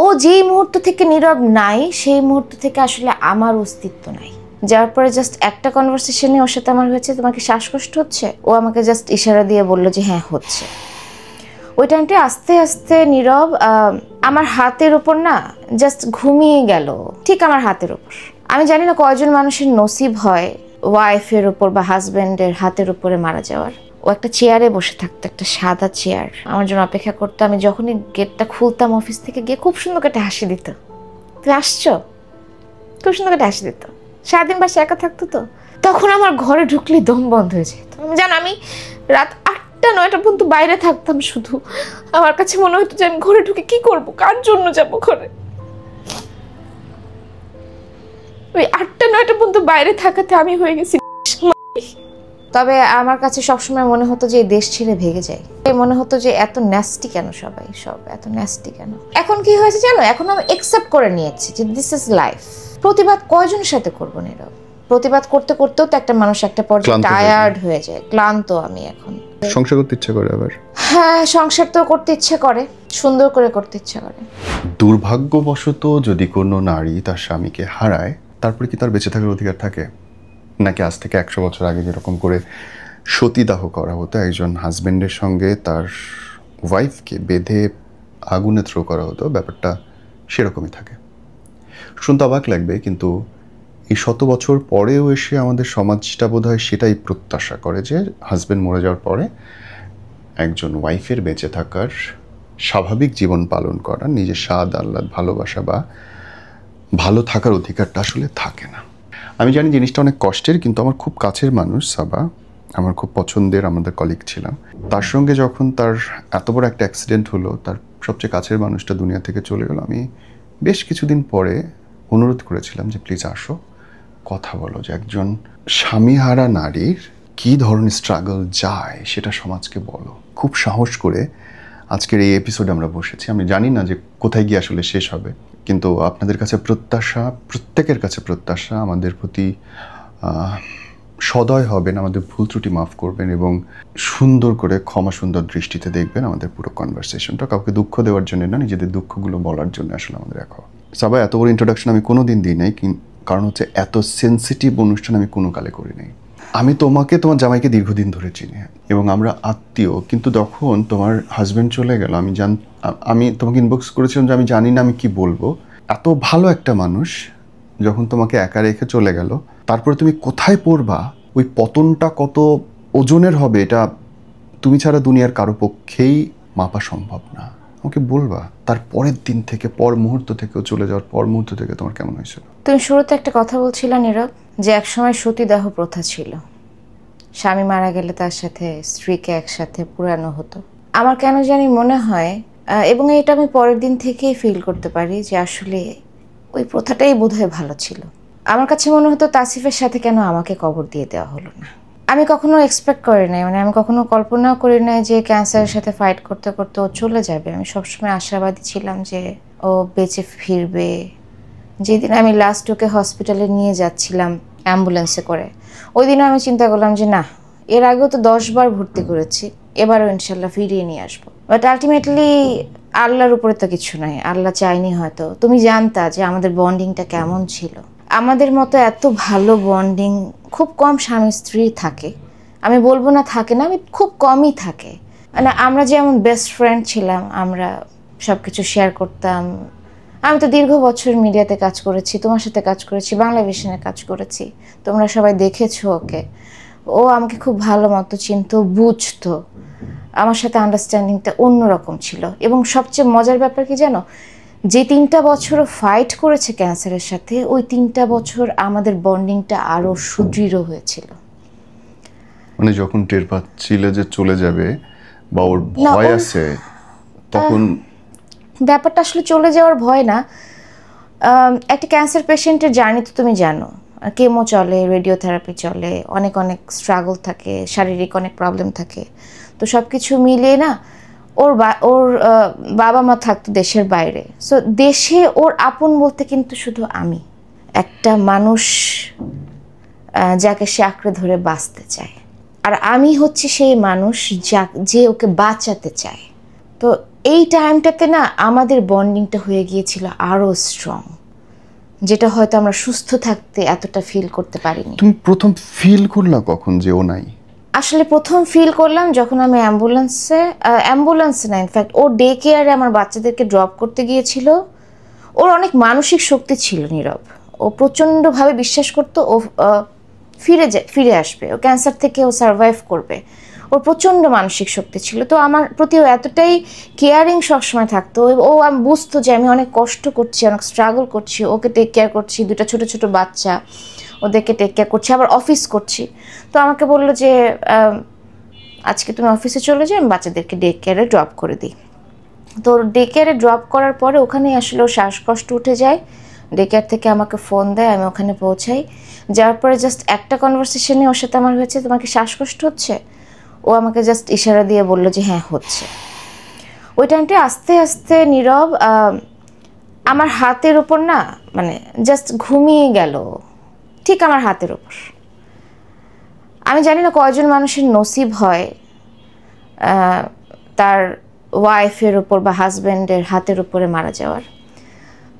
ও যেই মুহূর্ত থেকে নীরব নাই সেই মুহূর্ত থেকে আসলে আমার অস্তিত্ব নাই। যার পরে জাস্ট একটা কনভারসেশনে ওর সাথে আমার হয়েছে, তোমাকে শ্বাসকষ্ট হচ্ছে, ও আমাকে জাস্ট ইশারা দিয়ে বললো যে হ্যাঁ হচ্ছে। ওই টাইমটা আস্তে আস্তে নীরব আমার হাতের উপর না জাস্ট ঘুমিয়ে গেল, ঠিক আমার হাতের উপর। আমি জানি না কয়জন মানুষের নসিব হয় ওয়াইফের উপর বা হাজব্যান্ডের হাতের উপরে মারা যাওয়ার। ও একটা চেয়ারে বসে থাকতো, একটা সাদা চেয়ার, আমার জন্য অপেক্ষা করতো। আমি যখনই গেটটা খুলতাম অফিস থেকে গিয়ে খুব সুন্দর একটা হাসি দিত, তুমি আসছো, খুব সুন্দর একটা হাসি দিত। সারাদিন বাসে একা থাকতো, তো তখন আমার ঘরে ঢুকলে দম বন্ধ হয়ে যেত। জানো আমি রাত 8টা-9টা পর্যন্ত বাইরে থাকতাম, শুধু আমার কাছে মনে হতো যে আমি ঘরে ঢুকে কি করব, কার জন্য যাব ঘরে। ওই 8টা-9টা পর্যন্ত বাইরে থাকাতে আমি হয়ে গেছি। তবে আমার কাছে সবসময় মনে হতো যে এই দেশ ছেড়ে ভেগে যায়, মনে হতো যে এত ন্যাস্টি কেন সবাই, সব এত ন্যাস্টি কেন। এখন কি হয়েছে জানো, এখন আমি একসেপ্ট করে নিয়েছি যে দিস ইজ লাইফ। প্রতিবাদ কয়জনের সাথে করবো নীরব? প্রতিবাদ করতে করতেও তো একটা মানুষ একটা পর্যায়ে টায়ার্ড হয়ে যায়, ক্লান্ত। আমি এখন সংসার করতে ইচ্ছে করে আবার। হ্যাঁ, সংসার তো করতে ইচ্ছে করে, সুন্দর করে করতে ইচ্ছে করে। দুর্ভাগ্যবশত যদি কোনো নারী তার স্বামীকে হারায়, তারপরে কি তার বেঁচে থাকার অধিকার থাকে? নাকি আজ থেকে 100 বছর আগে যেরকম করে সতীদাহ করা হতো, একজন হাজবেন্ডের সঙ্গে তার ওয়াইফকে বেঁধে আগুনে থ্রো করা হতো, ব্যাপারটা সেরকমই থাকে? শুনতে অবাক লাগবে, কিন্তু এই 100 বছর পরেও এসে আমাদের সমাজটা বোধহয় সেটাই প্রত্যাশা করে যে হাজবেন্ড মরে যাওয়ার পরে একজন ওয়াইফের বেঁচে থাকার, স্বাভাবিক জীবন পালন করা, নিজের স্বাদ আহ্লাদ ভালোবাসা বা ভালো থাকার অধিকারটা আসলে থাকে না। আমি জানি জিনিসটা অনেক কষ্টের, কিন্তু আমার খুব কাছের মানুষ সাবা, আমার খুব পছন্দের, আমাদের কলিগ ছিলাম, তার সঙ্গে যখন তার এত বড় একটা অ্যাক্সিডেন্ট হলো, তার সবচেয়ে কাছের মানুষটা দুনিয়া থেকে চলে গেল, আমি বেশ কিছুদিন পরে অনুরোধ করেছিলাম যে প্লিজ আসো, কথা বলো, যে একজন স্বামীহারা নারীর কী ধরনের স্ট্রাগল যায় সেটা সমাজকে বলো। খুব সাহস করে আজকের এই এপিসোডে আমরা বসেছি। আমি জানি না যে কোথায় গিয়ে আসলে শেষ হবে, কিন্তু আপনাদের কাছে প্রত্যাশা, প্রত্যেকের কাছে প্রত্যাশা, আমাদের প্রতি সদয় হবেন, আমাদের ভুল ত্রুটি মাফ করবেন এবং সুন্দর করে ক্ষমা সুন্দর দৃষ্টিতে দেখবেন আমাদের পুরো কনভারসেশনটা। কাউকে দুঃখ দেওয়ার জন্য না, নিজেদের দুঃখগুলো বলার জন্য আসলে আমাদের এক হওয়া। সবাই এত বড় ইন্ট্রোডাকশন আমি কোনো দিন দিই নাই, কারণ হচ্ছে এত সেন্সিটিভ অনুষ্ঠান আমি কোনো কালে করি নাই। আমি তোমাকে, তোমার জামাইকে দীর্ঘদিন ধরে চিনি এবং আমরা আত্মীয়, কিন্তু যখন তোমার হাজব্যান্ড চলে গেল, আমি তোমাকে ইনবক্স করেছিলাম যে আমি জানি না আমি কি বলবো। এত ভালো একটা মানুষ যখন তোমাকে একা রেখে চলে গেল, তারপরে তুমি কোথায় পড়বা, ওই পতনটা কত ওজনের হবে, এটা তুমি ছাড়া দুনিয়ার কারো পক্ষেই মাপা সম্ভব না। আমাকে বলবা তার পরের দিন থেকে, পর মুহূর্ত থেকে, চলে যাওয়ার পর মুহূর্ত থেকে তোমার কেমন হয়েছিল? তুমি শুরুতে একটা কথা বলছিলে নীরব, যে একসময় সতীদাহ প্রথা ছিল, স্বামী মারা গেলে তার সাথে স্ত্রীকে একসাথে পুরানো হতো। আমার কেন জানি মনে হয়, এবং এটা আমি পরের দিন থেকেই ফিল করতে পারি, যে আসলে ওই প্রথাটাই বোধহয় ভালো ছিল। আমার কাছে মনে হতো তাসিফের সাথে কেন আমাকে কবর দিয়ে দেওয়া হলো না। আমি কখনো এক্সপেক্ট করি নাই, মানে আমি কখনো কল্পনাও করি নাই যে ক্যান্সারের সাথে ফাইট করতে করতে ও চলে যাবে। আমি সবসময় আশাবাদী ছিলাম যে ও বেঁচে ফিরবে। যেদিন আমি লাস্ট ওকে হসপিটালে নিয়ে যাচ্ছিলাম অ্যাম্বুলেন্সে করে, ওই দিনও আমি চিন্তা করলাম যে না, এর আগেও তো 10 বার ভর্তি করেছি, এবারও ইনশাল্লাহ ফিরিয়ে নিয়ে আসবো। বাট আলটিমেটলি আল্লাহর উপরে তো কিছু নাই, আল্লাহ চাইনি হয়তো। তুমি জানতা যে আমাদের বন্ডিংটা কেমন ছিল। আমাদের মতো এত ভালো বন্ডিং খুব কম স্বামী স্ত্রী থাকে। আমি বলবো না থাকে না, আমি খুব কমই থাকে। মানে আমরা যেমন বেস্ট ফ্রেন্ড ছিলাম, আমরা সব কিছু শেয়ার করতাম। আমি তো দীর্ঘ বছর মিডিয়াতে কাজ করেছি, তোমার সাথে কাজ করেছি, বাংলাভিশনে কাজ করেছি, তোমরা সবাই দেখেছো ওকে। ও আমাকে খুব ভালো মতো চিনতো, বুঝতো, আমার সাথে আন্ডারস্ট্যান্ডিংটা অন্যরকম ছিল। এবং সবচেয়ে মজার ব্যাপার কি জানো, যে 3টা বছর ফাইট করেছে ক্যান্সারের সাথে, ওই 3টা বছর আমাদের বন্ডিংটা আরো সুদৃঢ় হয়েছিল। মানে যখন টের পাচ্ছিলে যে চলে যাবে বা ওর ভয় আছে, তখন ব্যাপারটা আসলে চলে যাওয়ার ভয় না। একটা ক্যান্সার পেশেন্টের জার্নি তো তুমি জানো, কেমো চলে, রেডিওথেরাপি চলে, অনেক অনেক স্ট্রাগল থাকে, শারীরিক অনেক প্রবলেম থাকে। তো সব কিছু মিলিয়ে না, ওর বাবা মা থাকতো দেশের বাইরে। সো দেশে ওর আপন বলতে কিন্তু শুধু আমি, একটা মানুষ যাকে সে আঁকড়ে ধরে বাঁচতে চায়। আর আমি হচ্ছে সেই মানুষ যে ওকে বাঁচাতে চায়। তো এই টাইমটাতে না আমাদের বন্ডিংটা হয়ে গিয়েছিল আরও স্ট্রং, যেটা হয়তো আমরা সুস্থ থাকতে এতটা ফিল করতে পারিনি। তুমি প্রথম ফিল করলা কখন যে ও নাই? আসলে প্রথম ফিল করলাম যখন আমি অ্যাম্বুলেন্সে না, ইনফ্যাক্ট ও ডে কেয়ারে আমার বাচ্চাদেরকে ড্রপ করতে গিয়েছিল। ওর অনেক মানসিক শক্তি ছিল নীরব, ও প্রচণ্ডভাবে বিশ্বাস করতো ও ফিরে আসবে, ও ক্যান্সার থেকে ও সার্ভাইভ করবে। ওর প্রচণ্ড মানসিক শক্তি ছিল, তো আমার প্রতি ও এতটাই কেয়ারিং সবসময় থাকতো। ও আমি বুঝতো যে আমি অনেক কষ্ট করছি, অনেক স্ট্রাগল করছি, ওকে টেক কেয়ার করছি, দুটো ছোট ছোট বাচ্চা, ওদেরকে টেক কেয়ার করছি, আবার অফিস করছি। তো আমাকে বললো যে আজকে তুমি অফিসে চলে যাও, আমি বাচ্চাদেরকে ডে কেয়ারে ড্রপ করে দিই। তো ডে কেয়ারে ড্রপ করার পরে ওখানেই আসলে ওর শ্বাসকষ্ট উঠে যায়। ডে কেয়ার থেকে আমাকে ফোন দেয়, আমি ওখানে পৌঁছাই। যাওয়ার পরে জাস্ট একটা কনভারসেশনে ওর সাথে আমার হয়েছে, তোমার কি শ্বাসকষ্ট হচ্ছে? ও আমাকে জাস্ট ইশারা দিয়ে বললো যে হ্যাঁ হচ্ছে। ওই টাইমটা আস্তে আস্তে নীরব আমার হাতের ওপর না, মানে জাস্ট ঘুমিয়ে গেল ঠিক আমার হাতের ওপর। আমি জানি না কয়জন মানুষের নসিব হয় তার ওয়াইফের ওপর বা হাজব্যান্ডের হাতের উপরে মারা যাওয়ার।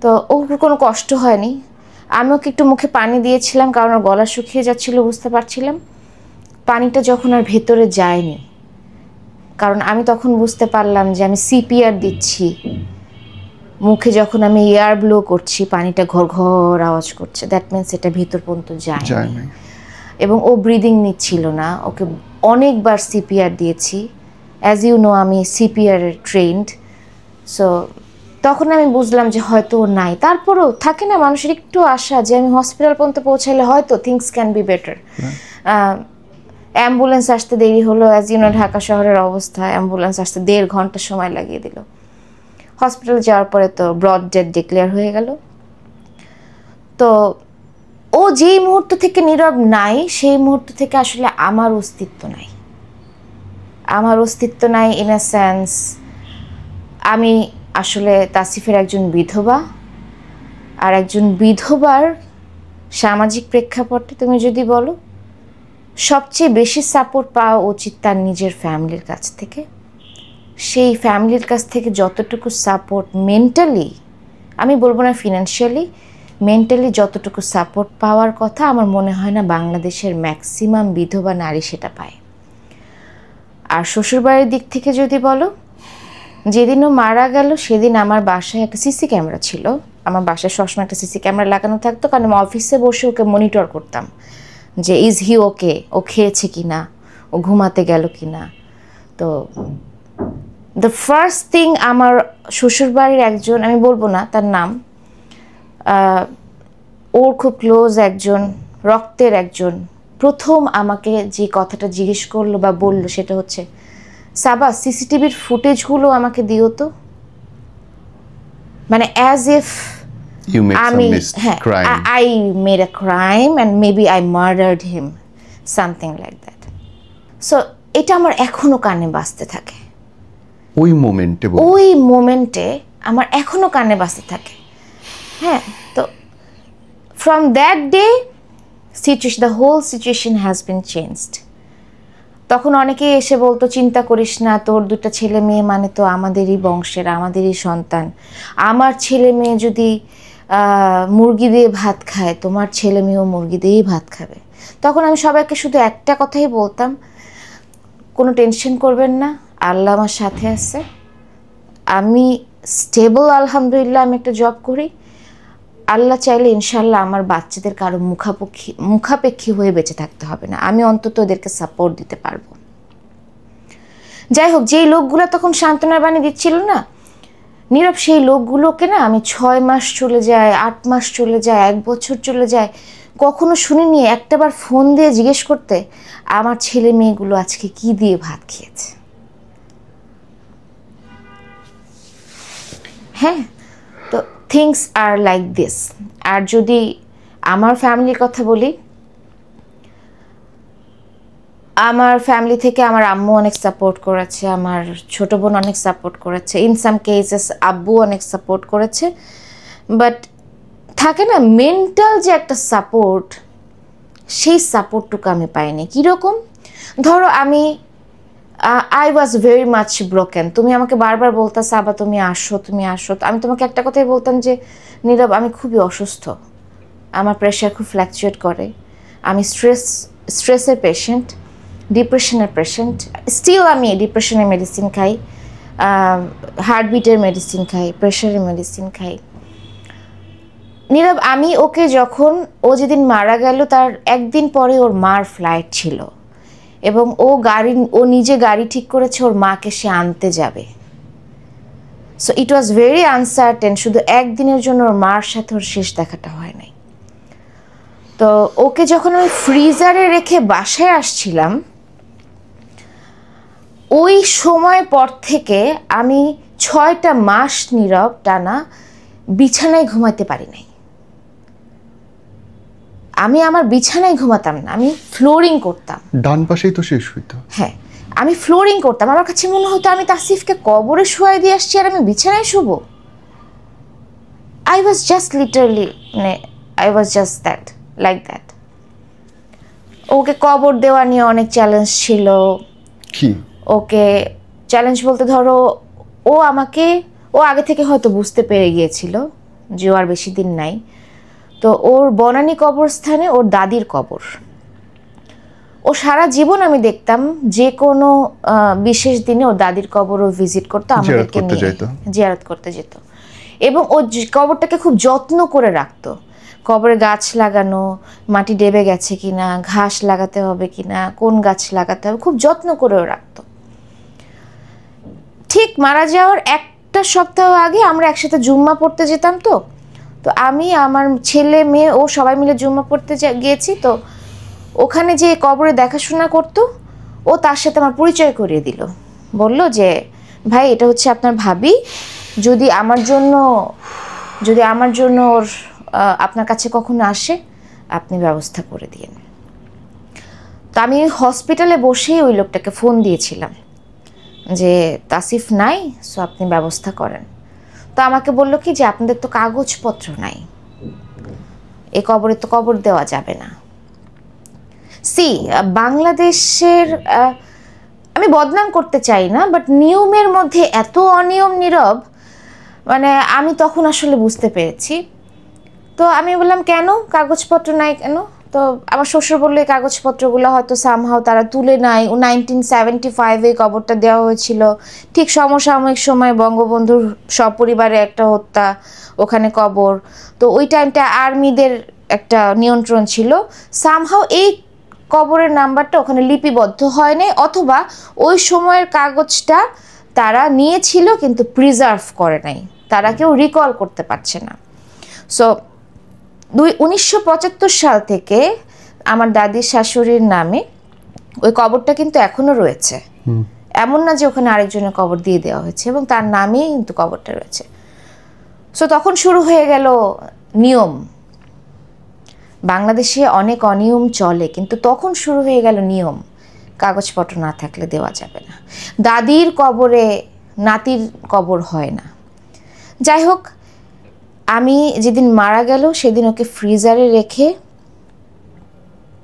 তো ওর কোনো কষ্ট হয়নি। আমি ওকে একটু মুখে পানি দিয়েছিলাম, কারণ ওর গলা শুকিয়ে যাচ্ছিলো, বুঝতে পারছিলাম। পানিটা যখন আর ভেতরে যায়নি, কারণ আমি তখন বুঝতে পারলাম যে আমি সিপিআর দিচ্ছি, মুখে যখন আমি এয়ার ব্লো করছি পানিটা ঘর ঘর আওয়াজ করছে, দ্যাট মিনস এটা ভেতর পর্যন্ত যায় না। এবং ও ব্রিদিং নিচ্ছিল না, ওকে অনেকবার সিপিআর দিয়েছি। অ্যাজ ইউ নো আমি সিপিআর ট্রেন্ড। সো তখন আমি বুঝলাম যে হয়তো ও নাই। তারপরেও থাকে না মানুষের একটু আশা যে আমি হসপিটাল পর্যন্ত পৌঁছাইলে হয়তো things can be better. Ambulance আসতে দেরি হলো, অ্যাজ ইউ নো ঢাকা শহরের অবস্থা, অ্যাম্বুলেন্স আসতে 1.5 ঘন্টা সময় লাগিয়ে দিল। হসপিটাল যাওয়ার পরে তো ব্রড ডেথ ডিক্লেয়ার হয়ে গেল। তো ও যেই মুহূর্ত থেকে নীরব নাই, সেই মুহূর্ত থেকে আসলে আমার অস্তিত্ব নাই। আমার অস্তিত্ব নাই ইন আ সেন্স আমি আসলে তাসিফের একজন বিধবা, আর একজন বিধবার সামাজিক প্রেক্ষাপটে তুমি যদি বলো সবচেয়ে বেশি সাপোর্ট পাওয়া উচিত তার নিজের ফ্যামিলির কাছ থেকে। সেই ফ্যামিলির কাছ থেকে যতটুকু সাপোর্ট মেন্টালি, আমি বলবো না ফিনান্সিয়ালি, মেন্টালি যতটুকু সাপোর্ট পাওয়ার কথা আমার মনে হয় না বাংলাদেশের ম্যাক্সিমাম বিধবা নারী সেটা পায়। আর শ্বশুরবাড়ির দিক থেকে যদি বলো, যেদিনও মারা গেল সেদিন আমার বাসায় একটা সিসি ক্যামেরা ছিল। আমার বাসায় সবসময় একটা সিসি ক্যামেরা লাগানো থাকতো, কারণ আমি অফিসে বসে ওকে মনিটর করতাম যে ইজ হি ওকে, ও খেয়েছে কি না, ও ঘুমাতে গেল কি না। তো দ্য ফার্স্ট থিং আমার শ্বশুরবাড়ির একজন, আমি বলবো না তার নাম, ওর খুব ক্লোজ একজন, রক্তের একজন, প্রথম আমাকে যে কথাটা জিজ্ঞেস করলো বা বললো সেটা হচ্ছে, সাবা সিসিটিভির ফুটেজগুলো আমাকে দিও তো। মানে অ্যাজ ইফ আমি হ্যাঁ I made a crime and maybe I murdered him, something like that. So এটা আমার এখনো কানে বাজতে থাকে। ওই মোমেন্টে আমার এখনো কানে বাজতে থাকে। হ্যাঁ, তো from that day the whole situation has been changed. তখন অনেকেই এসে বলতো চিন্তা করিস না, তোর 2টা ছেলে মেয়ে মানে তো আমাদেরই বংশের, আমাদেরই সন্তান। আমার ছেলে মেয়ে যদি মুরগি দিয়ে ভাত খায়, তোমার ছেলে মেয়েও মুরগি দিয়েই ভাত খাবে। তখন আমি সবাইকে শুধু একটা কথাই বলতাম, কোনো টেনশন করবেন না, আল্লাহ আমার সাথে আছে, আমি স্টেবল, আলহামদুলিল্লাহ আমি একটা জব করি, আল্লাহ চাইলে ইনশাল্লাহ আমার বাচ্চাদের কারো মুখাপেক্ষী হয়ে বেঁচে থাকতে হবে না, আমি অন্তত ওদেরকে সাপোর্ট দিতে পারবো। যাই হোক, যেই লোকগুলো তখন সান্ত্বনার বাণী দিচ্ছিল না নীরব, সেই লোকগুলোকে না আমি 6 মাস চলে যায়, 8 মাস চলে যায়, 1 বছর চলে যায়, কখনো শুনিনি একটাবার ফোন দিয়ে জিজ্ঞেস করতে আমার ছেলে মেয়েগুলো আজকে কি দিয়ে ভাত খেয়েছে। হ্যাঁ, তো থিংস আর লাইক দিস। আর যদি আমার ফ্যামিলির কথা বলি, আমার ফ্যামিলি থেকে আমার আম্মু অনেক সাপোর্ট করেছে, আমার ছোট বোন অনেক সাপোর্ট করেছে, ইন সাম কেসেস আব্বু অনেক সাপোর্ট করেছে। বাট থাকে না মেন্টাল যে একটা সাপোর্ট, সেই সাপোর্টটুকু আমি পাইনি। কীরকম, ধরো আমি I was very much broken. তুমি আমাকে বারবার বলতেছ আবার তুমি আসো তুমি আসো, আমি তোমাকে একটা কথাই বলতাম যে নীরব আমি খুবই অসুস্থ, আমার প্রেশার খুব ফ্ল্যাকচুয়েট করে, আমি স্ট্রেসের পেশেন্ট, ডিপ্রেশনের পেশেন্ট, স্টিল আমি ডিপ্রেশনের মেডিসিন খাই, হার্টবিটের মেডিসিন খাই, প্রেশারের মেডিসিন খাই। নীরব আমি ওকে যখন ও যেদিন মারা গেল তার একদিন পরে ওর মার ফ্লাইট ছিল এবং ও নিজে গাড়ি ঠিক করেছে ওর মাকে সে আনতে যাবে। So it was very uncertain, শুধু একদিনের জন্য ওর মার সাথে ওর শেষ দেখাটা হয় নাই। তো ওকে যখন আমি ফ্রিজারে রেখে বাসায় আসছিলাম ওই সময় পর থেকে আমি 6টা মাস নীরব টানা বিছানায় ঘুমাতে পারি নাই। আমি আমার বিছানায় ঘুমাতাম না, আমি ফ্লোরিং করতাম। ডান পাশেই তো শেষ হইতো। হ্যাঁ, আমি ফ্লোরিং করতাম। আমার কাছে মনে হতো আমি তাসিফকে কবরে শোয়াই দিয়ে আসছি আর আমি বিছানায় শুবো। I was just literally I was just that, like that. Okay কবর দেওয়া নিয়ে অনেক চ্যালেঞ্জ ছিল। কি ওকে চ্যালেঞ্জ বলতে ধরো ও আগে থেকে হয়তো বুঝতে পেরে গিয়েছিল যে ও আর বেশি দিন নাই। তো ওর বনানী কবরস্থানে ওর দাদির কবর, ও সারা জীবন আমি দেখতাম যে কোনো বিশেষ দিনে ওর দাদির কবর ও ভিজিট করতো, আমাদেরকে নিয়ে জিয়ারত করতে যেত এবং ও কবরটাকে খুব যত্ন করে রাখতো। কবরে গাছ লাগানো, মাটি ডেবে গেছে কিনা, ঘাস লাগাতে হবে কিনা, কোন গাছ লাগাতে হবে, খুব যত্ন করেও রাখতো। ঠিক মারা যাওয়ার একটা সপ্তাহ আগে আমরা একসাথে জুম্মা পড়তে যেতাম। তো আমি আমার ছেলে মেয়ে ও সবাই মিলে জুম্মা পড়তে গিয়েছি। তো ওখানে যে কবরে দেখাশোনা করতো ও তার সাথে আমার পরিচয় করিয়ে দিল, বলল যে ভাই এটা হচ্ছে আপনার ভাবি, যদি আমার জন্য ওর আপনার কাছে কখনো আসে আপনি ব্যবস্থা করে দিয়েন। তো আমি হসপিটালে বসেই ওই লোকটাকে ফোন দিয়েছিলাম যে তাসিফ নাই, সো আপনি ব্যবস্থা করেন। তো আমাকে বললো কি যে আপনাদের তো কাগজপত্র নাই, এই কবরে তো কবর দেওয়া যাবে না। বাংলাদেশের আমি বদনাম করতে চাই না, বাট নিয়মের মধ্যে এত অনিয়ম নীরব, আমি তখন আসলে বুঝতে পেরেছি। তো আমি বললাম কেন কাগজপত্র নাই কেন? তো আমার শ্বশুর বললো এই কাগজপত্রগুলো হয়তো সামহাও তারা তুলে নাই, 1975 কবরটা দেওয়া হয়েছিল, ঠিক সমসাময়িক সময় বঙ্গবন্ধুর সপরিবারে একটা হত্যা, ওখানে কবর। তো ওই টাইমটা আর্মিদের একটা নিয়ন্ত্রণ ছিল, সামহাও এই কবরের নাম্বারটা ওখানে লিপিবদ্ধ হয় নাই, অথবা ওই সময়ের কাগজটা তারা নিয়েছিল কিন্তু প্রিজার্ভ করে নাই, তারা কেউ রিকল করতে পারছে না। সো 1975 সাল থেকে আমার দাদির শাশুড়ির নামে ওই কবরটা কিন্তু এখনো রয়েছে, এমন না যে ওখানে আরেকজনের কবর দিয়ে দেওয়া হয়েছে, এবং তার নামেই কিন্তু কবরটা রয়েছে। সো তখন শুরু হয়ে গেল নিয়ম। বাংলাদেশে অনেক অনিয়ম চলে, কিন্তু তখন শুরু হয়ে গেল নিয়ম, কাগজপত্র না থাকলে দেওয়া যাবে না। দাদির কবরে নাতির কবর হয় না। যাই হোক, আমি যেদিন মারা গেল সেদিন ওকে ফ্রিজারে রেখে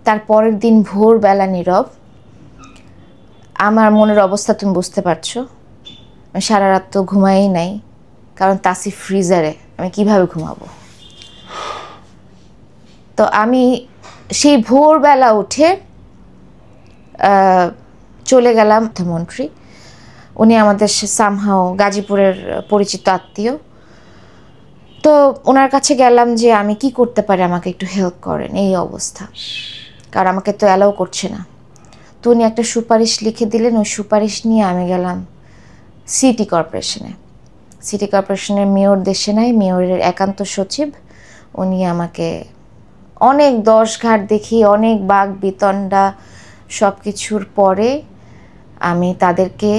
তার পরের দিন ভোরবেলা নীরব, আমার মনের অবস্থা তুমি বুঝতে পারছো, আমি সারা রাত তো ঘুমাই নাই, কারণ তাসিফ ফ্রিজারে, আমি কিভাবে ঘুমাবো। তো আমি সেই ভোরবেলা উঠে চলে গেলাম মন্ত্রী, উনি আমাদের সামহাও গাজীপুরের পরিচিত আত্মীয়। তো ওনার কাছে গেলাম যে আমি কি করতে পারি, আমাকে একটু হেল্প করেন, এই অবস্থা, কারণ আমাকে তো অ্যালাউ করছে না। তো উনি একটা সুপারিশ লিখে দিলেন, ওই সুপারিশ নিয়ে আমি গেলাম সিটি কর্পোরেশনের মেয়র দেশে নাই, মেয়রের একান্ত সচিব, উনি আমাকে অনেক দশ ঘাট দেখি, অনেক বাক বিতণ্ডা সব কিছুর পরে আমি তাদেরকে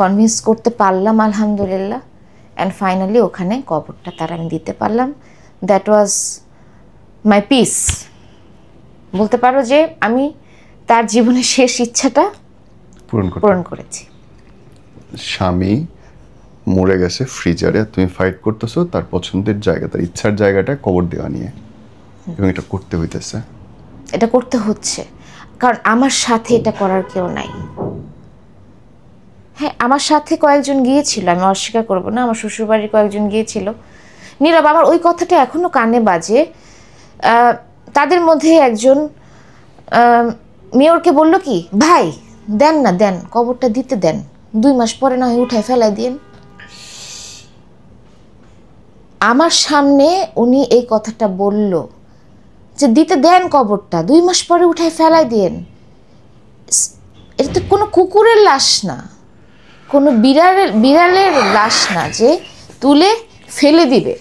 কনভিন্স করতে পারলাম আলহামদুলিল্লাহ। অ্যান্ড ফাইনালি ওখানে কবরটা আমি দিতে পারলাম। That was my piece. বলতে পারো যে আমি তার জীবনের শেষ ইচ্ছাটা পূরণ করেছি। স্বামী মরে গেছে ফ্রিজারে, তুমি ফাইট করতেছো তার পছন্দের জায়গা, তার ইচ্ছার জায়গাটা কবর দেওয়া নিয়ে, এবং এটা করতে হচ্ছে। কারণ আমার সাথে এটা করার কেউ নাই। হ্যাঁ, আমার সাথে কয়েকজন গিয়েছিল, আমি অস্বীকার করবো না, আমার শ্বশুরবাড়ির কয়েকজন গিয়েছিল। নীরব, আমার ওই কথাটা এখনো কানে বাজে। তাদের মধ্যে একজন মেয়রকে বলল কি, ভাই দেন না, দেন কবরটা দিতে দেন, 2 মাস পরে না হয় উঠায় ফেলাই দিন। আমার সামনে উনি এই কথাটা বলল যে দিতে দেন কবরটা, 2 মাস পরে উঠায় ফেলাই দিন। এটা তো কোনো কুকুরের লাশ না, কোনো বিড়ালের লাশ না যে তুলে ফেলে দিবে।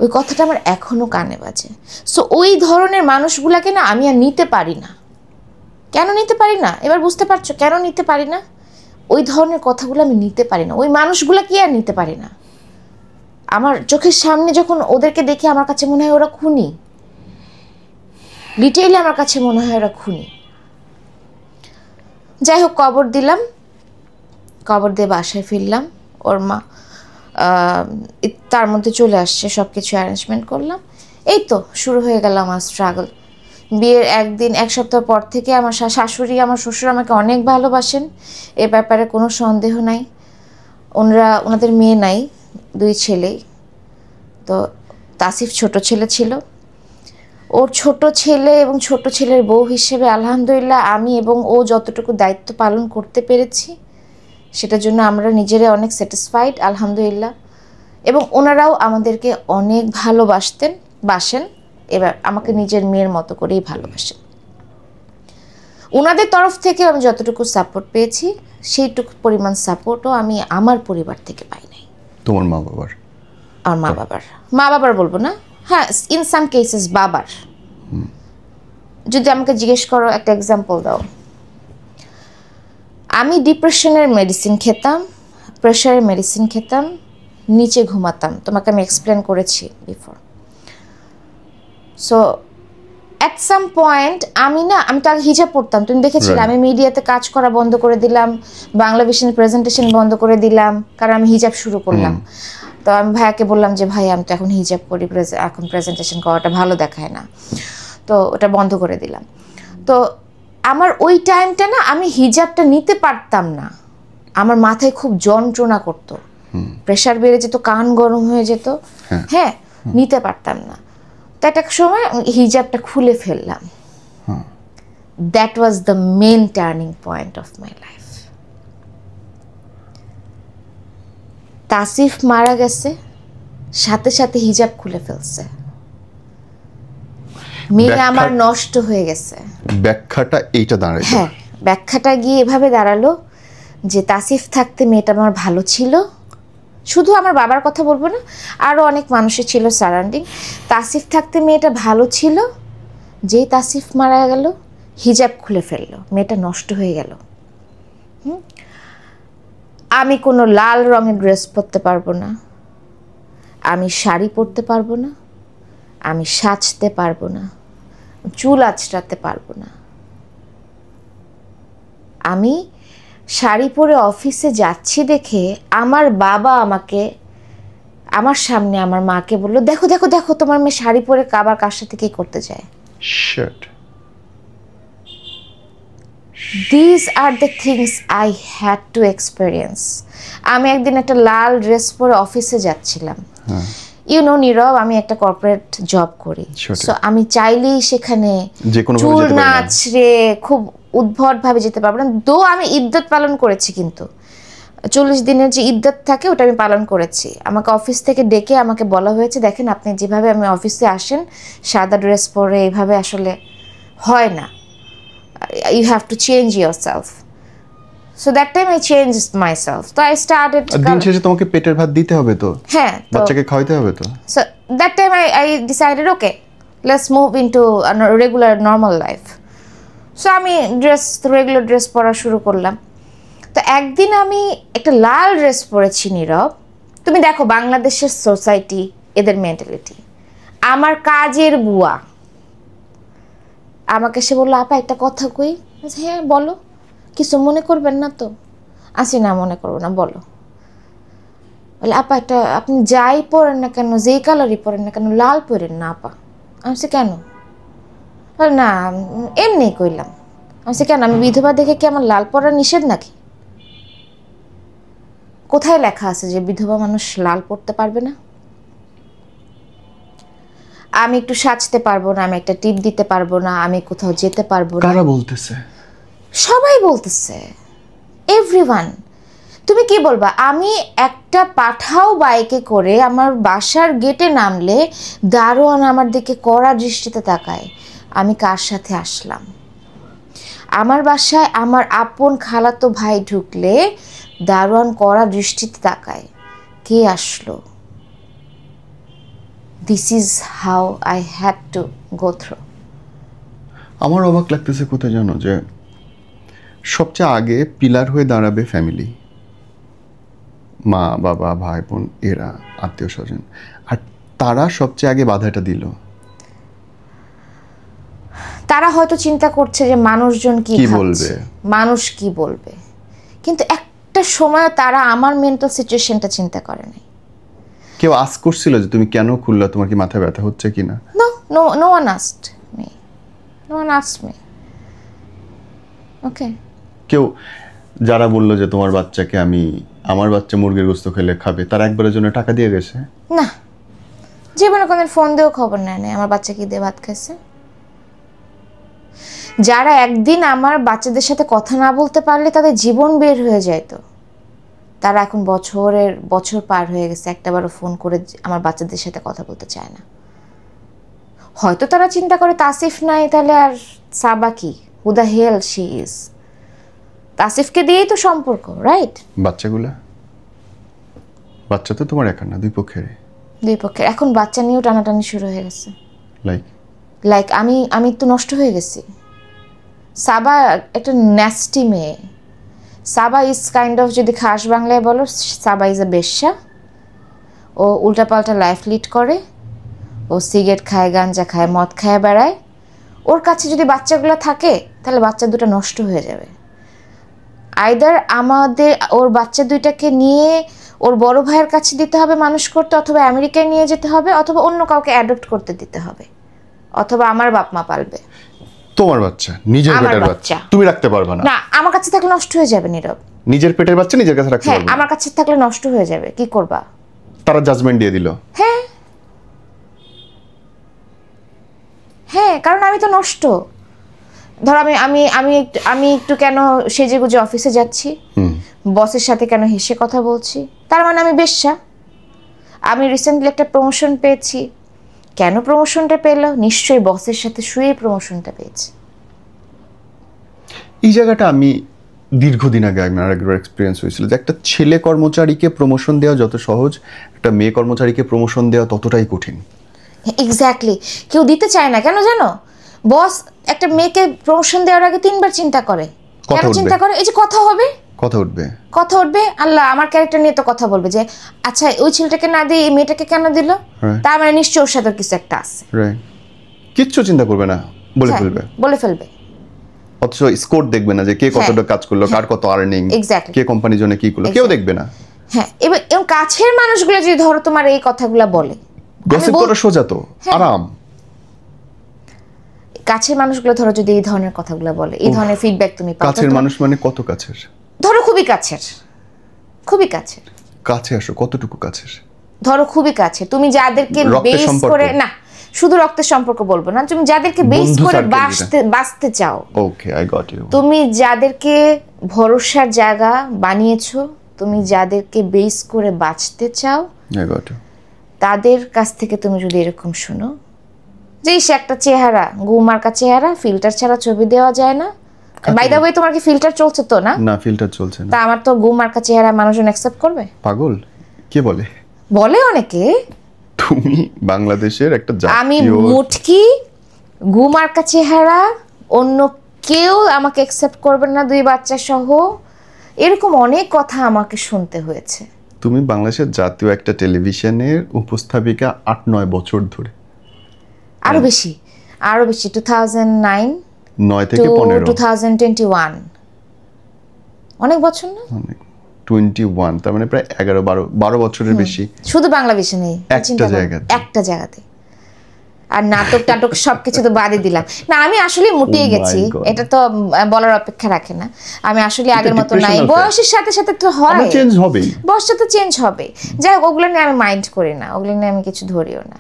ওই কথাটা আমার এখনো কানে বাজে। সো ওই ধরনের মানুষগুলাকে না আমি আর নিতে পারি না। কেন নিতে পারি না এবার বুঝতে পারছো? কেন নিতে পারি না? ওই ধরনের কথাগুলো আমি নিতে পারি না, ওই মানুষগুলা কি আর নিতে পারি না। আমার চোখের সামনে যখন ওদেরকে দেখি আমার কাছে মনে হয় ওরা খুনি, লিটারেলি আমার কাছে মনে হয় ওরা খুনি। যাই হোক, কবর দিলাম, কবর দিয়ে বাসায় ফিরলাম। ওর মা তার মধ্যে চলে আসছে, সব কিছু অ্যারেঞ্জমেন্ট করলাম। এই তো শুরু হয়ে গেল আমার স্ট্রাগল। বিয়ের এক সপ্তাহ পর থেকে আমার শাশুড়ি, আমার শ্বশুর আমাকে অনেক ভালোবাসেন, এ ব্যাপারে কোনো সন্দেহ নাই। ওনাদের মেয়ে নাই, 2 ছেলেই। তো তাসিফ ছোট ছেলে ছিল, ওর ছোট ছেলে এবং ছোট ছেলের বউ হিসেবে আলহামদুলিল্লাহ আমি এবং ও যতটুকু দায়িত্ব পালন করতে পেরেছি সেটার জন্য আমরা নিজেরা অনেক স্যাটিসফাইড আলহামদুলিল্লাহ। এবং ওনারাও আমাদেরকে অনেক বাসেন, এবার আমাকে নিজের মেয়ের মতো করেই ভালোবাসেন। ওনাদের তরফ থেকে আমি যতটুকু সাপোর্ট পেয়েছি সেইটুকু পরিমাণ সাপোর্টও আমি আমার পরিবার থেকে পাই নাই। তোমার মা বাবার? আমার মা বাবার বলবো না, হ্যাঁ ইন সাম কেসেস বাবার। যদি আমাকে জিজ্ঞেস করো একটা এক্সাম্পল দাও, আমি ডিপ্রেশনের মেডিসিন খেতাম, প্রেশারের মেডিসিন খেতাম, নিচে ঘুমাতাম, তোমাকে আমি এক্সপ্লেন করেছি before. So at some point আমি তো আগে হিজাব পড়তাম, তুমি দেখেছিলে। আমি মিডিয়াতে কাজ করা বন্ধ করে দিলাম, বাংলা ভিশনের প্রেজেন্টেশন বন্ধ করে দিলাম, কারণ আমি হিজাব শুরু করলাম। তো আমি ভাইয়াকে বললাম যে ভাই আমি তো এখন হিজাব করি, এখন প্রেজেন্টেশন করাটা ভালো দেখায় না, তো ওটা বন্ধ করে দিলাম। তো আমার ওই টাইমটা না আমি হিজাবটা নিতে পারতাম না, আমার মাথায় খুব যন্ত্রণা করতো, প্রেশার বেড়ে যেত, কান গরম হয়ে যেত, হ্যাঁ নিতে পারতাম না। তো একটা সময় হিজাবটা খুলে ফেললাম। That was the main turning point of my life. Tasif মারা গেছে, সাথে সাথে হিজাব খুলে ফেলছে, মেয়ে আমার নষ্ট হয়ে গেছে। ব্যাখ্যাটা এইটা দাঁড়ায়? হ্যাঁ, ব্যাখ্যাটা গিয়ে এভাবে দাঁড়ালো যে তাসিফ থাকতে মেয়েটা আমার ভালো ছিল। শুধু আমার বাবার কথা বলবো না, আরও অনেক মানুষের ছিল সারাউন্ডিং। তাসিফ থাকতে মেয়েটা ভালো ছিল, যেই তাসিফ মারা গেল হিজাব খুলে ফেললো, মেয়েটা নষ্ট হয়ে গেল। আমি কোনো লাল রঙের ড্রেস পরতে পারবো না, আমি শাড়ি পরতে পারবো না, আমি সাজতে পারবো না, চুল আঁচড়াতে পারবো না। আমি শাড়ি পরে অফিসে যাচ্ছি দেখে আমার বাবা আমাকে আমার সামনে আমার মাকে বললো, দেখো দেখো দেখো তোমার মেয়ে শাড়ি পরে আবার কার সাথে কি করতে যায়। These are the things I had to experience. আমি একদিন একটা লাল ড্রেস পরে অফিসে যাচ্ছিলাম। ইউ নো নীরব, আমি একটা কর্পোরেট জব করি, সো আমি চাইলেই সেখানে চুল না আঁচড়ে খুব উদ্ভট ভাবে যেতে পারবো না। দো আমি ইদ্দত পালন করেছি, কিন্তু 40 দিনের যে ইদ্দত থাকে ওটা আমি পালন করেছি। আমাকে অফিস থেকে ডেকে আমাকে বলা হয়েছে, দেখেন আপনি যেভাবে আমি অফিসে আসেন সাদা ড্রেস পরে এইভাবে আসলে হয় না, you have to change yourself. So that time I changed myself. So I started. দিন শেষে তোমাকে পেটের ভাত দিতে হবে তো, হ্যাঁ বাচ্চাকে খাওয়াতে হবে তো। So that time I decided, okay, let's move into a regular normal life. So আমি রেগুলার ড্রেস পরা শুরু করলাম। তো একদিন আমি একটা লাল ড্রেস পরেছি নীরব, তুমি দেখো বাংলাদেশের সোসাইটি, এদের মেন্টালিটি। আমার কাজের বুয়া আমাকে সে বললো, আপা একটা কথা কই। হ্যাঁ বলো, কিছু মনে করবেন না তো? আসি না, মনে করবো না, বলো। বলে আপা একটা, আপনি যাই পরেন না কেন, যেই কালারই পরেন না কেন, লাল পরেন না আপা। আমি কেন? বল না এমনি কইলাম। আমি কেন, আমি বিধবা দেখে কি আমার লাল পড়া নিষেধ নাকি? কোথায় লেখা আছে যে বিধবা মানুষ লাল পড়তে পারবে না? আমি একটু সাজতে পারবো না, আমি একটা টিপ দিতে পারবো না, আমি কোথাও যেতে পারবো না? কারা বলতেছে? সবাই বলতেছে, এভরিওয়ান। তুমি কি বলবা? আমি একটা পাঠাও বাইকে করে আমার বাসার গেটে নামলে দারোয়ান আমার দিকে কড়া দৃষ্টিতে তাকায়। আমি কার সাথে আসলাম? আমার বাসায় আমার আপন খালাতো ভাই ঢুকলে দারোয়ান কড়া দৃষ্টিতে তাকায়, কে আসলো? This is how I had to go through. আমার অবাক লাগতেছে কোথায় জানো, যে সবচেয়ে আগে পিলার হয়ে দাঁড়াবে ফ্যামিলি, মা বাবা ভাই বোন এরা আত্মীয় স্বজন, আর তারা সবচেয়ে আগে বাধাটা দিল। তারা হয়তো চিন্তা করছে যে মানুষজন কি কি ভাবছে, বলবে, মানুষ কি বলবে, কিন্তু একটা সময় তারা আমার মেন্টাল সিচুয়েশনটা চিন্তা করে নাই। কেউ আস করছিল যে তুমি কেন খুললা, তোমার কি মাথা ব্যথা হচ্ছে কিনা? No no no one asked me, no one asked me. Okay, কেউ যারা বললো যে তোমার বাচ্চাকে আমি, আমার বাচ্চা মুরগির গোস্ত খেলে খাবে, তারা একবারের জন্য টাকা দিয়ে গেছে? না, জীবনে কোনদিন ফোন দিয়েও খবর নেয় নাই আমার বাচ্চা কি দিয়ে ভাত খাইছে। যারা একদিন আমার বাচ্চাদের সাথে কথা না বলতে পারলে তাদের জীবন বের হয়ে যায়, তো তারা এখন বছর পার হয়ে গেছে, একটাবারও ফোন করে আমার বাচ্চাদের সাথে কথা বলতে চায় না। হয়তো তারা চিন্তা করে তাসিফ নাই, তাহলে আর সাবা কি, who the hell she is. তাসিফকে দিয়েই তো সম্পর্ক, রাইট? বাচ্চা তো তোমার একা না, দুই পক্ষের। দুই পক্ষের। এখন বাচ্চা নিয়েও টানাটানি শুরু হয়ে গেছে। লাইক লাইক আমি তো নষ্ট হয়ে গেছি। সাবা একটা ন্যাস্টি মেয়ে। সাবা ইজ কাইন্ড অফ, যদি খাস বাংলায় বলো, সাবা ইজ এ বেশ্যা। ও উল্টাপাল্টা লাইফ লিড করে, ও সিগারেট খায়, গাঞ্জা খায়, মদ খায়, বেড়ায়। ওর কাছে যদি বাচ্চাগুলো থাকে তাহলে বাচ্চা দুটো নষ্ট হয়ে যাবে। আইদার আমাদের ওর বাচ্চা দুইটাকে নিয়ে ওর বড় ভাইয়ের কাছে দিতে হবে মানুষ করতে, অথবা আমেরিকায় নিয়ে যেতে হবে, অথবা অন্য কাউকে অ্যাডপ্ট করতে দিতে হবে, অথবা আমার বাপ মা পালবে। তোমার বাচ্চা, নিজের আমার পেটের বাচ্চা। বাচ্চা তুমি রাখতে পারবে না? না, আমার কাছে থাকলে নষ্ট হয়ে যাবে নীরব। নিজের পেটের বাচ্চা নিজের কাছে রাখতে হ্যাঁ, পারবে না? আমার কাছে থাকলে নষ্ট হয়ে যাবে, কি করবা? তারা জাজমেন্ট দিয়ে দিল। হ্যাঁ হ্যাঁ, কারণ আমি তো নষ্ট। ধর আমি আমি আমি একটু আমি একটু কেন সেজেগুজে অফিসে যাচ্ছি, বসের সাথে কেন হেসে কথা বলছি, তার মানে আমি বেশ্যা। আমি রিসেন্টলি একটা প্রমোশন পেয়েছি। কেন প্রমোশনটা পেলো? নিশ্চয়ই বসের সাথে শুয়ে প্রমোশনটা পেয়েছি। এই জায়গাটা আমি দীর্ঘদিন আগে আমার একবার এক্সপিরিয়েন্স হয়েছিল, যে একটা ছেলে কর্মচারীকে প্রমোশন দেওয়া যত সহজ, একটা মেয়ে কর্মচারীকে প্রমোশন দেওয়া ততটাই কঠিন। এক্স্যাক্টলি, কেউ দিতে চায় না। কেন জানো? বস একটা মেয়েকে প্রমোশন দেওয়ার আগে 3বার চিন্তা করে। কেন চিন্তা করে? এই যে কথা হবে, কথা উঠবে, আল্লাহ আমার ক্যারেক্টার নিয়ে তো কথা বলবে, যে আচ্ছা ওই ছেলেটাকে না দিয়ে এই মেয়েটাকে কেন দিল, তার মানে নিশ্চয়ই ওর সাথে কিছু একটা আছে। কিচ্ছু চিন্তা করবে না, বলে ফেলবে। অথচ স্কোর দেখবে না, যে কে কতটা কাজ করলো, কার কত আর্নিং, কে কোম্পানির জন্য কি করলো, কেউ দেখবে না। হ্যাঁ, এবং কাছের মানুষগুলো যদি ধরো তোমার এই কথাগুলো বলে, গসিপ করা সোজা তো, আরাম। কাছের মানুষগুলো ধরো যদি এই ধরনের কথাগুলো বলে, এই ধরনের ফিডব্যাক তুমি পাও। কাছের মানুষ মানে কত কাছের? ধরো খুবই কাছের, খুবই কাছের। কাছে আসো, কতটুকু কাছের? ধরো খুবই কাছে, তুমি যাদেরকে বেস করে, না শুধু রক্তের সম্পর্ক বলবো না, তুমি যাদেরকে বেস করে বাঁচতে চাও, ওকে আই গট ইউ, তুমি যাদেরকে ভরসার জায়গা বানিয়েছো, তুমি যাদেরকে বেস করে বাঁচতে চাও, আই গট ইউ, তাদের কাছ থেকে তুমি যদি এরকম শোনো যে সে একটা চেহারা, গুমার্কা চেহারা, ফিল্টার ছাড়া ছবি দেওয়া যায় না। বাই দ্য ওয়ে, তোমার কি ফিল্টার চলছে তো? না না, ফিল্টার চলছে না। তা আমার তো গুমার্কা চেহারা মানুষজন অ্যাকসেপ্ট করবে? পাগল কে বলে? বলে অনেকে। তুমি বাংলাদেশের একটা জাতীয়, আমি মুটকি গুমার্কা চেহারা, অন্য কেউ আমাকে অ্যাকসেপ্ট করবে না, 2 বাচ্চা সহ, এরকম অনেক কথা আমাকে শুনতে হয়েছে। তুমি বাংলাদেশের জাতীয় একটা টেলিভিশনের উপস্থাপিকা 8-9 বছর ধরে। আরো বেশি 2009 9 থেকে 15 2021, অনেক বছর না? অনেক, 21, তার মানে প্রায় 11-12 বছরের বেশি। শুধু বাংলাদেশে নেই, একটা জায়গাতে। আর নাটক টাটক সবকিছু তো বাদই দিলাম না, আমি আসলে মুটিয়ে Oh my গেছি, God. এটা তো বলার অপেক্ষা রাখে না। আমি আসলে আগের মতো নাই, depressional বয়সের সাথে সাথে তো হয়, আমরা চেঞ্জ হবেই। বয়সটা তো চেঞ্জ হবে। যাই হোক, ওগুলো নিয়ে আমি মাইন্ড করি না, ওগুলো নিয়ে আমি কিছু ধরিও না।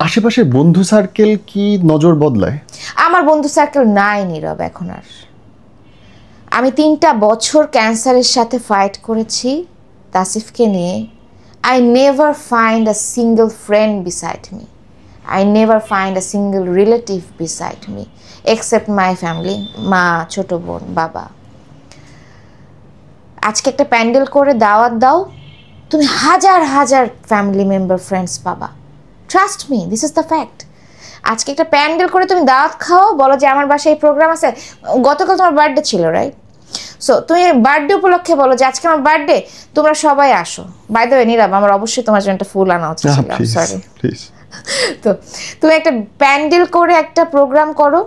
আশেপাশে বন্ধু সার্কেল কি নজর বদলায়? আমার বন্ধু সার্কেল নাই নীরব এখন আর। আমি 3টা বছর ক্যান্সারের সাথে ফাইট করেছি তাসিফকে নিয়ে। I never find a single friend beside me. I never find a single relative beside me except my family, মা, ছোট বোন, বাবা। আজকে একটা প্যান্ডেল করে দাওয়াত দাও, তুমি হাজার হাজার ফ্যামিলি মেম্বার ফ্রেন্ডস পাবা। Trust me, this is the fact. আজকে একটা প্যান্ডেল করে তুমি দাওয়াত খাও, বলো যে আমার বাসায় এই প্রোগ্রাম আছে। গতকাল তোমার বার্থডে ছিল, রাইট? সো তুমি বার্থডে উপলক্ষে বলো যে আজকে আমার বার্থডে, তোমরা সবাই আসো। বাই দ্য ওয়ে নীরব, আমার অবশ্যই তোমার জন্য একটা ফুল আনা উচিত ছিল, সরি। তো তুমি একটা প্যান্ডেল করে একটা প্রোগ্রাম করো।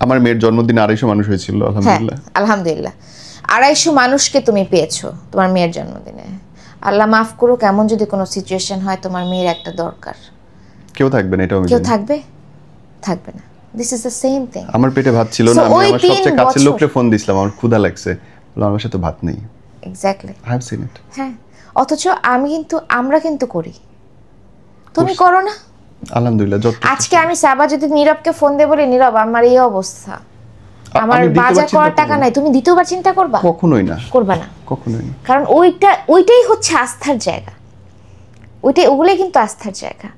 আমার মেয়ের জন্মদিনে 250 মানুষ হয়েছিল, আলহামদুলিল্লাহ। আলহামদুলিল্লাহ 250 মানুষকে তুমি পেয়েছো তোমার মেয়ের জন্মদিনে। আল্লাহ মাফ করুক, এমন যদি কোনো সিচুয়েশন হয় তোমার মেয়ের একটা দরকার, কেউ থাকবে না, এটাও আমি কেউ জানি। থাকবে? থাকবে না। This is the same thing. আমার পেটে ভাত ছিল না, আমি আমার সবচেয়ে কাছের লোককে ফোন দিছিলাম, আমার ক্ষুধা লাগছে, বললাম আমার সাথে ভাত নেই। এক্স্যাক্টলি, আই হ্যাভ সিন ইট। হ্যাঁ। অথচ আমরা কিন্তু করি, তুমি করো না? আলহামদুলিল্লাহ। আজকে আমি সাবা যদি নীরবকে ফোন দিয়ে বলি, নীরব আমার এই অবস্থা, আমার আমি দ্বিতীয়বার বাজার চিন্তা করার টাকা করবো নাই, তুমি দ্বিতীয়বার চিন্তা করবা? কখনোই না, করবা না। কখনোই না। কারণ ওইটাই হচ্ছে আস্থার জায়গা, ওগুলোই কিন্তু আস্থার জায়গা।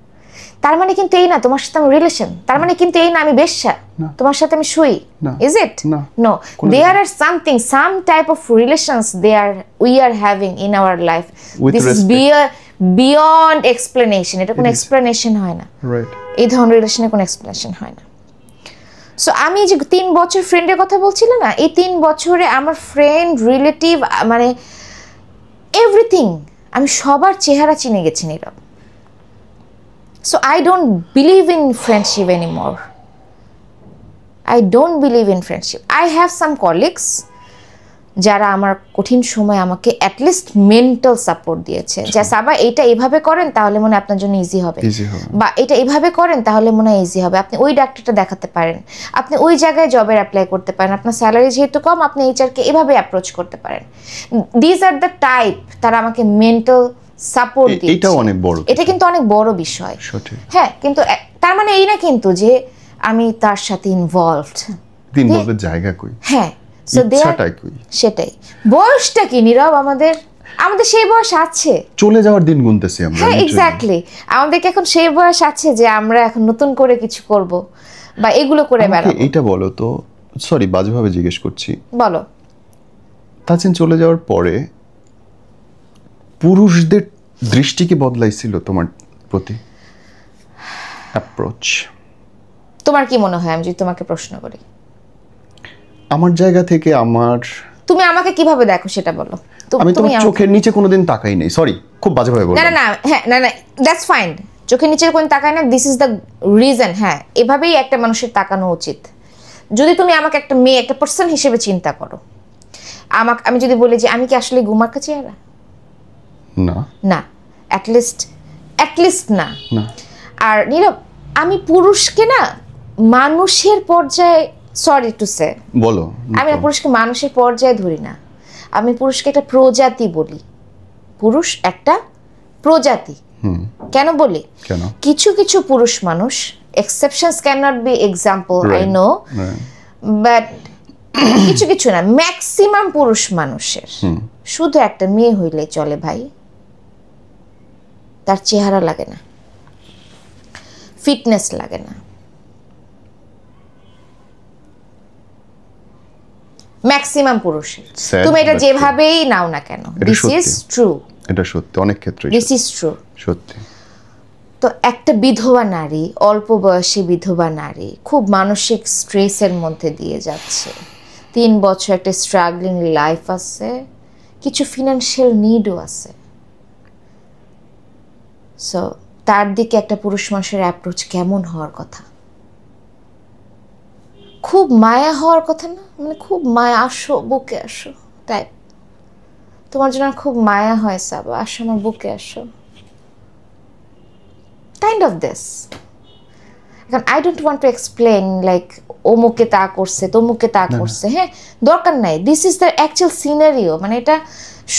তার মানে কিন্তু এই না তোমার সাথে আমার রিলেশন, তার মানে কিন্তু এই না আমি বেশ্যা, তোমার সাথে আমি শুই। Is it? No, there are something, some type of relations we are having in our life. This is beyond explanation. এটা কোনো এক্সপ্লেনেশন হয় না, এই ধরনের রিলেশনের কোনো এক্সপ্লেনেশন হয় না। সো আমি যে 3 বছর ফ্রেন্ডের কথা বলছিলাম না, এই 3 বছরে আমার ফ্রেন্ড, রিলেটিভ, মানে এভরিথিং, আমি সবার চেহারা চিনে গেছি নীরব। So I don't believe in friendship anymore. I don't believe in friendship. I have some colleagues যারা আমার কঠিন সময় আমাকে অ্যাটলিস্ট মেন্টাল সাপোর্ট দিয়েছে, যে সাবা এইটা এইভাবে করেন তাহলে মনে হয় আপনার জন্য ইজি হবে, বা এটা এইভাবে করেন তাহলে মনে হয় ইজি হবে, আপনি ওই ডাক্তারটা দেখাতে পারেন, আপনি ওই জায়গায় জবের অ্যাপ্লাই করতে পারেন, আপনার স্যালারি যেহেতু কম আপনি এইচআরকে এভাবে অ্যাপ্রোচ করতে পারেন। দিস আর দ্য টাইপ তারা আমাকে মেন্টাল সাপোর্ট দিয়েছে। এটাও অনেক বড়, এটা কিন্তু অনেক বড় বিষয়। সঠিক। হ্যাঁ, কিন্তু তার মানে এই না কিন্তু যে আমি তার সাথে ইনভলভড। ইনভলভের জায়গা কই? হ্যাঁ, সেটাই। বয়সটা কি নীরব? আমাদের সেই বয়স আছে, চলে যাওয়ার দিন গুনতেছি আমরা। হ্যাঁ, এক্স্যাক্টলি। আমাদেরকে এখন সেই বয়স আছে যে আমরা এখন নতুন করে কিছু করব বা এগুলো করে বেড়াবো। এটা বলো তো, সরি বাজেভাবে জিজ্ঞেস করছি, বলো। তাসিন চলে যাওয়ার পরে পুরুষদের দৃষ্টি কি বদলাইছিল তোমার প্রতি, অ্যাপ্রোচ? তোমার কি মনে হয় আমি যদি তোমাকে প্রশ্ন করি? আমার জায়গা থেকে তুমি আমাকে কিভাবে দেখো সেটা বলো। আমি তোমার চোখের নিচে কোনোদিন তাকাই নাই, সরি খুব বাজেভাবে বললাম। না, হ্যাঁ, না, দ্যাটস ফাইন। চোখের নিচে কোন তাকায় না, দিস ইজ দ্য রিজন। হ্যাঁ, এভাবেই একটা মানুষের তাকানো উচিত। যদি তুমি আমাকে একটা মেয়ে, একটা পার্সন হিসেবে চিন্তা করো, আমি যদি বলি যে আমি কি আসলে গুমাকা চেহারা? না, অ্যাটলিস্ট না। আর নীরব, আমি পুরুষকে না মানুষের পর্যায়ে, সরি টু সে, বলো, আমি পুরুষকে মানুষের পর্যায়ে ধরি না, আমি পুরুষকে একটা প্রজাতি বলি। পুরুষ একটা প্রজাতি। কেন বলি? কিছু কিছু পুরুষ মানুষ, exceptions can not be example, I know, but কিছু কিছু না, ম্যাক্সিমাম পুরুষ মানুষের শুধু একটা মেয়ে হইলে চলে ভাই, তার চেহারা লাগে না, ফিটনেস লাগে না। ম্যাক্সিমাম পুরুষের, তুমি এটা যেভাবেই নাও না কেন, দিস ইজ ট্রু। এটা সত্যি, অনেক ক্ষেত্রে দিস ইজ ট্রু, সত্যি। তো একটা বিধবা নারী, অল্প বয়সী বিধবা নারী, খুব মানসিক স্ট্রেসের মধ্যে দিয়ে যাচ্ছে, 3 বছর একটা স্ট্রাগলিং লাইফ আছে, কিছু ফিনান্সিয়াল নিডও আছে। সো তার দিকে একটা পুরুষ মানুষের অ্যাপ্রোচ কেমন হওয়ার কথা? খুব মায়া হওয়ার কথা না, মানে খুব মায়া, আসো বুকে আসো টাইপ। তোমার জন্য খুব মায়া হয় সাবা, আসো আমার বুকে আসো, কাইন্ড অফ দিস। এখন I don't want to explain like অমুকে তা করছে তমুকে তা করছে, হ্যাঁ দরকার নাই। This is the actual scenario, মানে এটা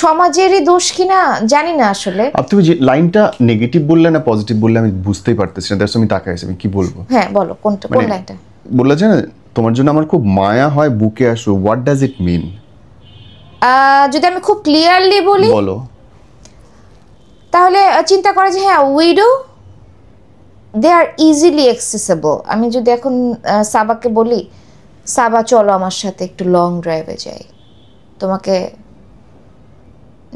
সমাজেরই দোষ কিনা জানি না আসলে। তুমি যে লাইনটা নেগেটিভ বললে না পজিটিভ বললে আমি বুঝতেই পারতেছি না, দ্যাটস আমি তাকাই আছি আমি কি বলবো। হ্যাঁ বলো কোনটা, কোন লাইনটা বললে যে না তোমার জন্য আমার খুব মায়া হয় বুকে আসো, হোয়াট ডাজ ইট মিন? যদি আমি খুব ক্লিয়ারলি বলি বলো। তাহলে চিন্তা করে যে হ্যাঁ উইডো দে আর ইজিলি অ্যাক্সেসেবল। আমি যদি এখন সাবাকে বলি সাবা চলো আমার সাথে একটু লং ড্রাইভে যাই, তোমাকে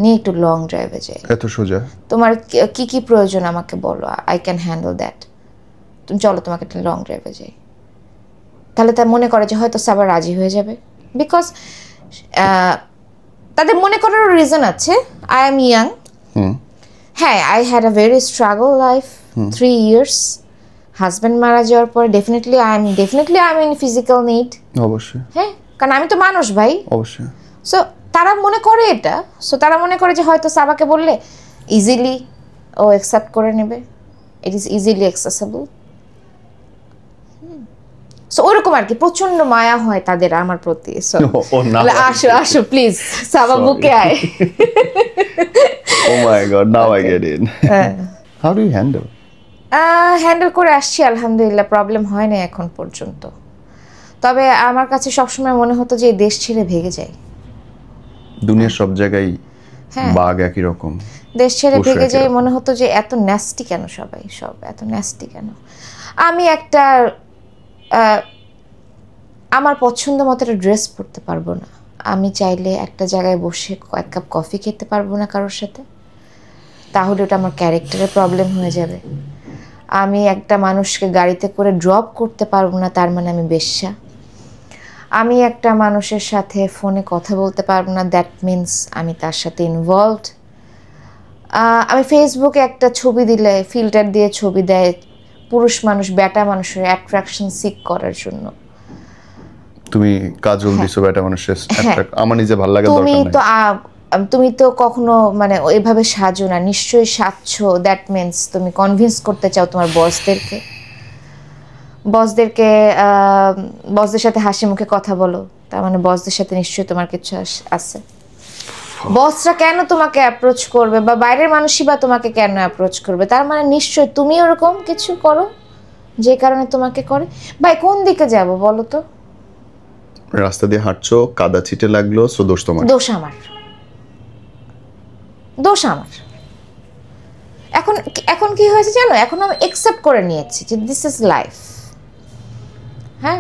নিয়ে একটু লং ড্রাইভে যাই, এত সোজা? তোমার কি কি প্রয়োজন আমাকে বলো, আই ক্যান হ্যান্ডেল দ্যাট, তুমি চলো তোমাকে একটা লং ড্রাইভে যাই। তাহলে তার মনে করে যে হয়তো সাবা রাজি হয়ে যাবে, বিকজ তাদের মনে করারও রিজন আছে। আই এম ইয়াং, হ্যাঁ I had a very struggle life, 3 years husband মারা যাওয়ার পর definitely I am in physical need. অবশ্যই। হ্যাঁ কারণ আমি তো মানুষ ভাই। অবশ্যই। সো তারা মনে করে এটা, সো তারা মনে করে যে হয়তো সাবাকে বললে ইজিলি ও অ্যাকসেপ্ট করে নেবে, it is easily accessible. So ওরকম আর কি, প্রচন্ড মায়া হয় তাদের আমার প্রতি। সো আসো আসো প্লিজ সাবা বুকে আয়। Oh my god, now I get in. How do you handle? Handle করে আসছি আলহামদুলিল্লাহ, প্রবলেম হয় না এখন পর্যন্ত। তবে আমার কাছে সবসময় মনে হতো যে এই দেশ ছেড়ে ভেগে যাই। দুনিয়ার সব জায়গায় বাঘ একই রকম, দেশ ছেড়ে ভেগে যাই, মনে হতো যে এত ন্যাস্টি কেন সবাই, সব এত ন্যাস্টি কেন। আমি একটা আমার পছন্দ মতো একটা ড্রেস পরতে পারবো না, আমি চাইলে একটা জায়গায় বসে 1 কাপ কফি খেতে পারবো না কারোর সাথে, তাহলে ওটা আমার ক্যারেক্টারের প্রবলেম হয়ে যাবে। আমি একটা মানুষকে গাড়িতে করে ড্রপ করতে পারবো না, তার মানে আমি বেশ্যা। আমি একটা মানুষের সাথে ফোনে কথা বলতে পারবো না, দ্যাট মিনস আমি তার সাথে ইনভলভড। আমি ফেসবুকে একটা ছবি দিলে ফিল্টার দিয়ে ছবি দেয় পুরুষ মানুষ ব্যাটা মানুষের অ্যাট্রাকশন সিক করার জন্য। তুমি কাজল দিছো ব্যাটা মানুষের, আমার নিজে ভালো লাগে দরকার নাই। তুমি তো কখনো মানে ওইভাবে সাজো না, নিশ্চয়ই সাজছো, দ্যাট মিনস তুমি কনভিন্স করতে চাও তোমার বসদের সাথে হাসি মুখে কথা বলো, তার মানে বসদের সাথে নিশ্চয়ই তোমার কিছু আছে। বসরা কেন তোমাকে অ্যাপ্রোচ করবে বা বাইরের মানুষই বা তোমাকে কেন অ্যাপ্রোচ করবে, তার মানে নিশ্চয়ই তুমি ওরকম কিছু করো যে কারণে তোমাকে করে। ভাই কোন দিকে যাব বলো তো? রাস্তা দিয়ে হাঁটছো, কাদা ছিটে লাগলো, সো দোষ তোমার? দোষ আমার, দোষ আমার। এখন কি হয়েছে জানো, এখন আমি অ্যাকসেপ্ট করে নিয়েছি যে দিস ইজ লাইফ। হ্যাঁ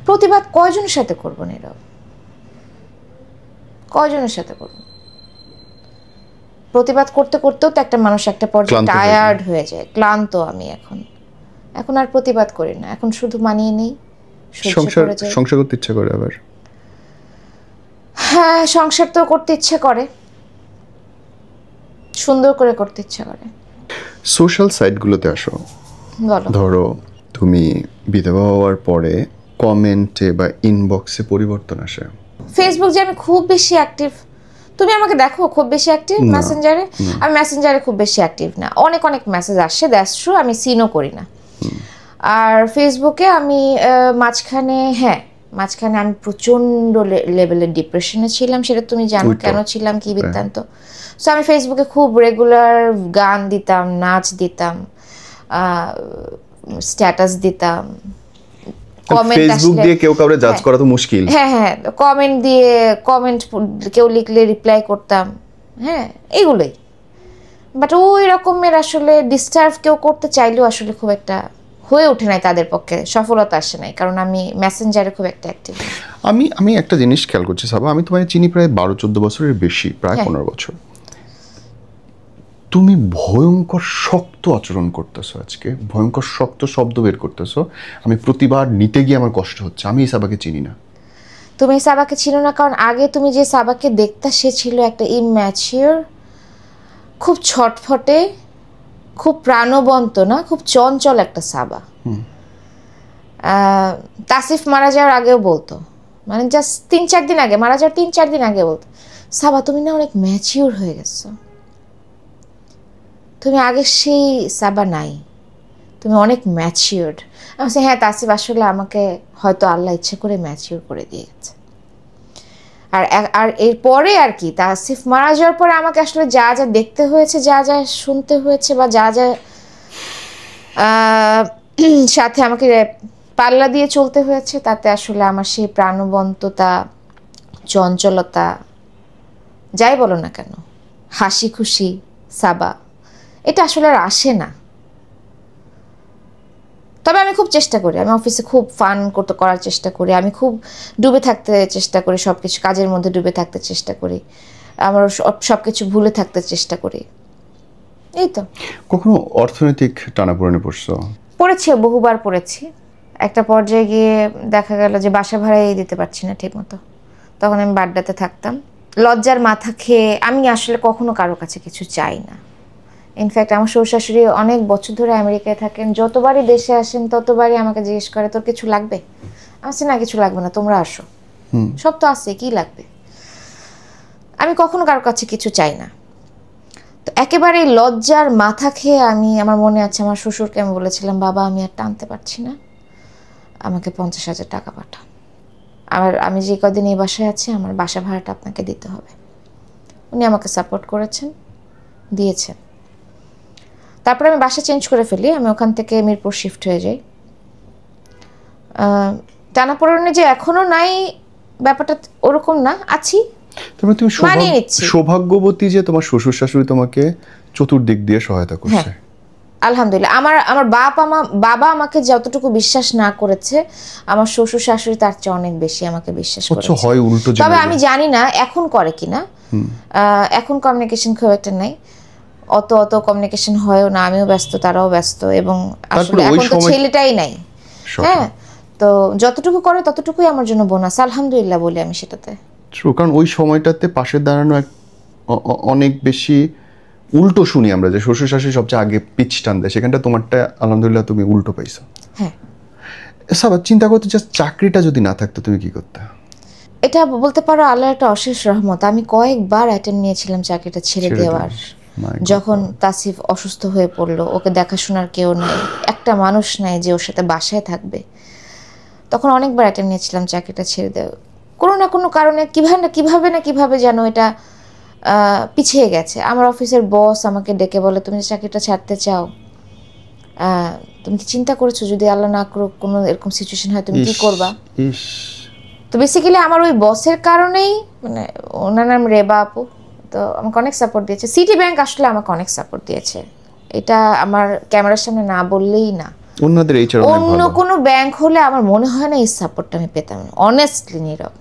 প্রতিবাদ কয়জনের সাথে করবো নীরব, কয়জনের সাথে করবো? প্রতিবাদ করতে করতেও তো একটা মানুষ একটা পর্যায়ে টায়ার্ড হয়ে যায়, ক্লান্ত। আমি এখন আর প্রতিবাদ করি না, এখন শুধু মানিয়ে নেই, সংসার করতে ইচ্ছা করে আবার। হ্যাঁ সংসার তো করতে ইচ্ছে করে, সুন্দর করে করতে ইচ্ছা করে। সোশ্যাল সাইটগুলোতে আসো, ধরো তুমি বিধবা হওয়ার পরে কমেন্টে বা ইনবক্সে পরিবর্তন আসে। ফেসবুক যে আমি খুব বেশি অ্যাক্টিভ, তুমি আমাকে দেখো খুব বেশি অ্যাক্টিভ মেসেঞ্জারে? আমি মেসেঞ্জারে খুব বেশি অ্যাক্টিভ না, অনেক মেসেজ আসে, দ্যাটস ট্রু, আমি সিনও করি না। আর ফেসবুকে আমি মাঝখানে আমি প্রচণ্ড লেভেলের ডিপ্রেশনে ছিলাম, সেটা তুমি জানো কেন ছিলাম, কি বৃত্তান্ত। সো আমি ফেসবুকে খুব রেগুলার গান দিতাম, নাচ দিতাম, স্ট্যাটাস দিতাম, কমেন্ট আসলে কেউ কাউরে জাজ করা তো মুশকিল। হ্যাঁ কমেন্ট কেউ লিখলে রিপ্লাই করতাম, হ্যাঁ এগুলোই। বাট ওই রকমের আসলে ডিস্টার্ব কেউ করতে চাইলেও আসলে খুব একটা হয়ে ওঠে নাই, তাদের পক্ষে সফলতা আসে নাই, কারণ আমি মেসেঞ্জারে খুব একটা অ্যাক্টিভ। আমি একটা জিনিস খেয়াল করছি সাবা, আমি তোমায় চিনি প্রায় 12-14 বছরের বেশি, প্রায় 15 বছর। তুমি ভয়ঙ্কর শক্ত আচরণ করতেছো, আজকে ভয়ঙ্কর শক্ত শব্দ বের করতেছো, আমি প্রতিবার নিতে গিয়ে আমার কষ্ট হচ্ছে। আমি এই সাবাকে চিনি না। তুমি এই সাবাকে চিনো না কারণ আগে তুমি যে সাবাকে দেখতা সে ছিল একটা ইম্যাচিওর, খুব ছটফটে, খুব প্রাণবন্ত না, খুব চঞ্চল একটা সাবা। তাসিফ মারা যাওয়ার আগেও বলতো, মানে জাস্ট 3-4 দিন আগে, মারা যাওয়ার 3-4 দিন আগে বলতো, সাবা তুমি না অনেক ম্যাচিওর হয়ে গেছো, তুমি আগে সেই সাবা নাই, তুমি অনেক ম্যাচিওর্ড। আমি বলছি হ্যাঁ তাসিফ, আসলে আমাকে হয়তো আল্লাহ ইচ্ছে করে ম্যাচিওর করে দিয়ে গেছে। আর আর এরপরে আর কি, তাসিফ মারা যাওয়ার পরে আমাকে আসলে যা যা দেখতে হয়েছে, যা যা শুনতে হয়েছে, বা যা যা সাথে আমাকে পাল্লা দিয়ে চলতে হয়েছে, তাতে আসলে আমার সেই প্রাণবন্ততা, চঞ্চলতা, যাই বলো না কেন, হাসি খুশি সাবা, এটা আসলে আর আসে না। তবে আমি খুব চেষ্টা করি, আমি অফিসে খুব ফান করার চেষ্টা করি, আমি খুব ডুবে থাকতে চেষ্টা করি, সব কিছু কাজের মধ্যে ডুবে থাকতে চেষ্টা করি, আমার সব কিছু ভুলে থাকতে চেষ্টা করি। এই তো। কখনো অর্থনৈতিক টানাপোড়েনে পড়ছো? পড়েছি, বহুবার পড়েছি। একটা পর্যায়ে গিয়ে দেখা গেল যে বাসা ভাড়াই দিতে পারছি না ঠিক মতো। তখন আমি বাড্ডাতে থাকতাম। লজ্জার মাথা খেয়ে আমি আসলে কখনো কারো কাছে কিছু চাই না। ইনফ্যাক্ট আমার শ্বশুর শাশুড়ি অনেক বছর ধরে আমেরিকায় থাকেন, যতবারই দেশে আসেন ততবারই আমাকে জিজ্ঞেস করে তোর কিছু লাগবে? আমি বলছি না কিছু লাগবে না, তোমরা আসো, সব তো আছে, কি লাগবে? আমি কখনো কারো কাছে কিছু চাই না। তো একেবারে লজ্জার মাথা খেয়ে আমি, আমার মনে আছে আমার শ্বশুরকে আমি বলেছিলাম, বাবা আমি আর টানতে পারছি না, আমাকে 50,000 টাকা পাঠান, আমি যে কদিন এই বাসায় আছি আমার বাসা ভাড়াটা আপনাকে দিতে হবে। উনি আমাকে সাপোর্ট করেছেন, দিয়েছেন। তারপরে আমি বাসা চেঞ্জ করে ফেলি, আমি ওখান থেকে মিরপুর শিফট হয়ে যাই। টানাপোড়েনে যে এখনো নাই ব্যাপারটা ওরকম না, আছি, তবে তুমি মানিয়ে নিচ্ছি। সৌভাগ্যবতী যে তোমার শ্বশুর শাশুড়ি তোমাকে চতুর্দিক দিয়ে সহায়তা করছে। আলহামদুলিল্লাহ। আমার বাবা আমাকে যতটুকু বিশ্বাস না করেছে, আমার শ্বশুর শাশুড়ি তার চেয়ে অনেক বেশি আমাকে বিশ্বাস করেছে। হয় উল্টো। তবে আমি জানি না এখন করে কিনা, এখন কমিউনিকেশন খুব একটা নাই, অত কমিউনিকেশন হয়ও না, আমিও ব্যস্ত তারাও ব্যস্ত, এবং আসলে এখন তো ছেলেটাই নাই। হ্যাঁ, তো যতটুকু করে ততটুকুই আমার জন্য বোনাস, আলহামদুলিল্লাহ বলি আমি সেটাতে। ট্রু, কারণ ওই সময়টাতে পাশে দাঁড়ানো অনেক বেশি উল্টো শুনি আমরা, যে শ্বশুর শাশুড়ি সবচেয়ে আগে পিচ টান দেয়, সেখানটা তোমারটা আলহামদুলিল্লাহ তুমি উল্টো পাইছো। হ্যাঁ, সাবা চিন্তা করতে, জাস্ট চাকরিটা যদি না থাকতো তুমি কি করতে? এটা বলতে পারো আল্লাহর একটা অশেষ রহমত। আমি কয়েকবার অ্যাটেম্প নিয়েছিলাম চাকরিটা ছেড়ে দেওয়ার। যখন তাসিফ অসুস্থ হয়ে পড়লো, ওকে দেখাশোনার কেউ নেই, একটা মানুষ নাই যে ওর সাথে বাসায় থাকবে, তখন অনেকবার অ্যাটেম্প নিয়েছিলাম চাকরিটা ছেড়ে দেওয়া। কোনো না কোনো কারণে কিভাবে যেন এটা পিছিয়ে গেছে। আমার অফিসের বস আমাকে ডেকে বলে, তুমি যে চাকরিটা ছাড়তে চাও, তুমি কি চিন্তা করেছো যদি আল্লাহ না করুক কোনো এরকম সিচুয়েশন হয় তুমি কি করবা? তো বেসিক্যালি আমার ওই বসের কারণেই, মানে ওনার নাম রেবা আপু, তো আমাকে অনেক সাপোর্ট দিয়েছে। সিটি ব্যাংক আসলে আমাকে অনেক সাপোর্ট দিয়েছে, এটা আমার ক্যামেরার সামনে না বললেই না। অন্য কোনো ব্যাংক হলে আমার মনে হয় না এই সাপোর্টটা আমি পেতাম, অনেস্টলি নীরব।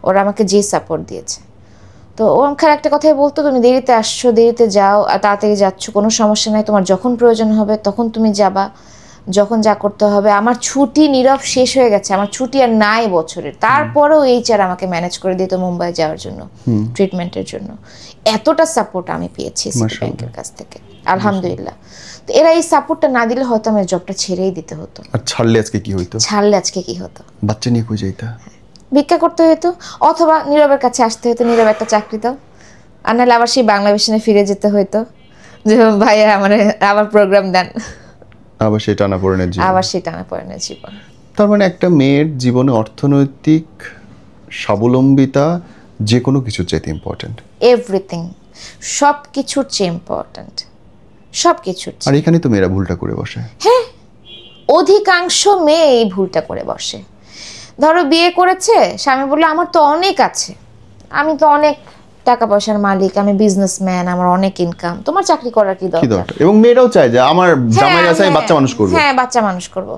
ওরা আমাকে যে সাপোর্ট দিয়েছে, তো ও আমাকে একটা কথাই বলতো, তুমি দেরিতে আসছো, দেরিতে যাও, আর তাড়াতাড়ি যাচ্ছ, কোনো সমস্যা নাই, তোমার যখন প্রয়োজন হবে তখন তুমি যাবা, যখন যা করতে হবে। আমার ছুটি নীরব শেষ হয়ে গেছে, আমার ছুটি আর নাই বছরের, তারপরেও এইচআর আমাকে ম্যানেজ করে দিত মুম্বাই যাওয়ার জন্য, ট্রিটমেন্টের জন্য। এতটা সাপোর্ট আমি পেয়েছি সিটি ব্যাংকের কাছ থেকে, আলহামদুলিল্লাহ। তো এরা এই সাপোর্টটা না দিলে হয়তো আমার জবটা ছেড়েই দিতে হতো। আর ছাড়লে আজকে কি হতো? বাচ্চা নিয়ে কই যাইতা? ভিক্ষা করতে হতো, অথবা নীরবের কাছে আসতে হতো, নীরব একটা চাকরি দাও, আর নাহলে আবার সেই বাংলা মিশনে ফিরে যেতে হতো, যে ভাইয়া আমার আবার প্রোগ্রাম দেন, আবার সেই টানাপোড়েনের জীবন। তার মানে একটা মেয়ের জীবনে অর্থনৈতিক স্বাবলম্বিতা যে কোনো কিছুর চাইতে ইম্পর্টেন্ট, এভরিথিং, সব কিছুর চেয়ে ইম্পর্টেন্ট, সব কিছুর। আর এখানে তো মেয়েরা ভুলটা করে বসে। হ্যাঁ, অধিকাংশ মেয়ে এই ভুলটা করে বসে। ধরো বিয়ে করেছে, স্বামী বললো আমার তো অনেক আছে, আমি তো অনেক টাকা পয়সার মালিক, আমি বিজনেসম্যান, আমার অনেক ইনকাম, তোমার চাকরি করার কি দরকার? এবং মেয়েরাও চায় যে আমার জামাই আছে, আমি বাচ্চা মানুষ করব। হ্যাঁ, বাচ্চা মানুষ করব।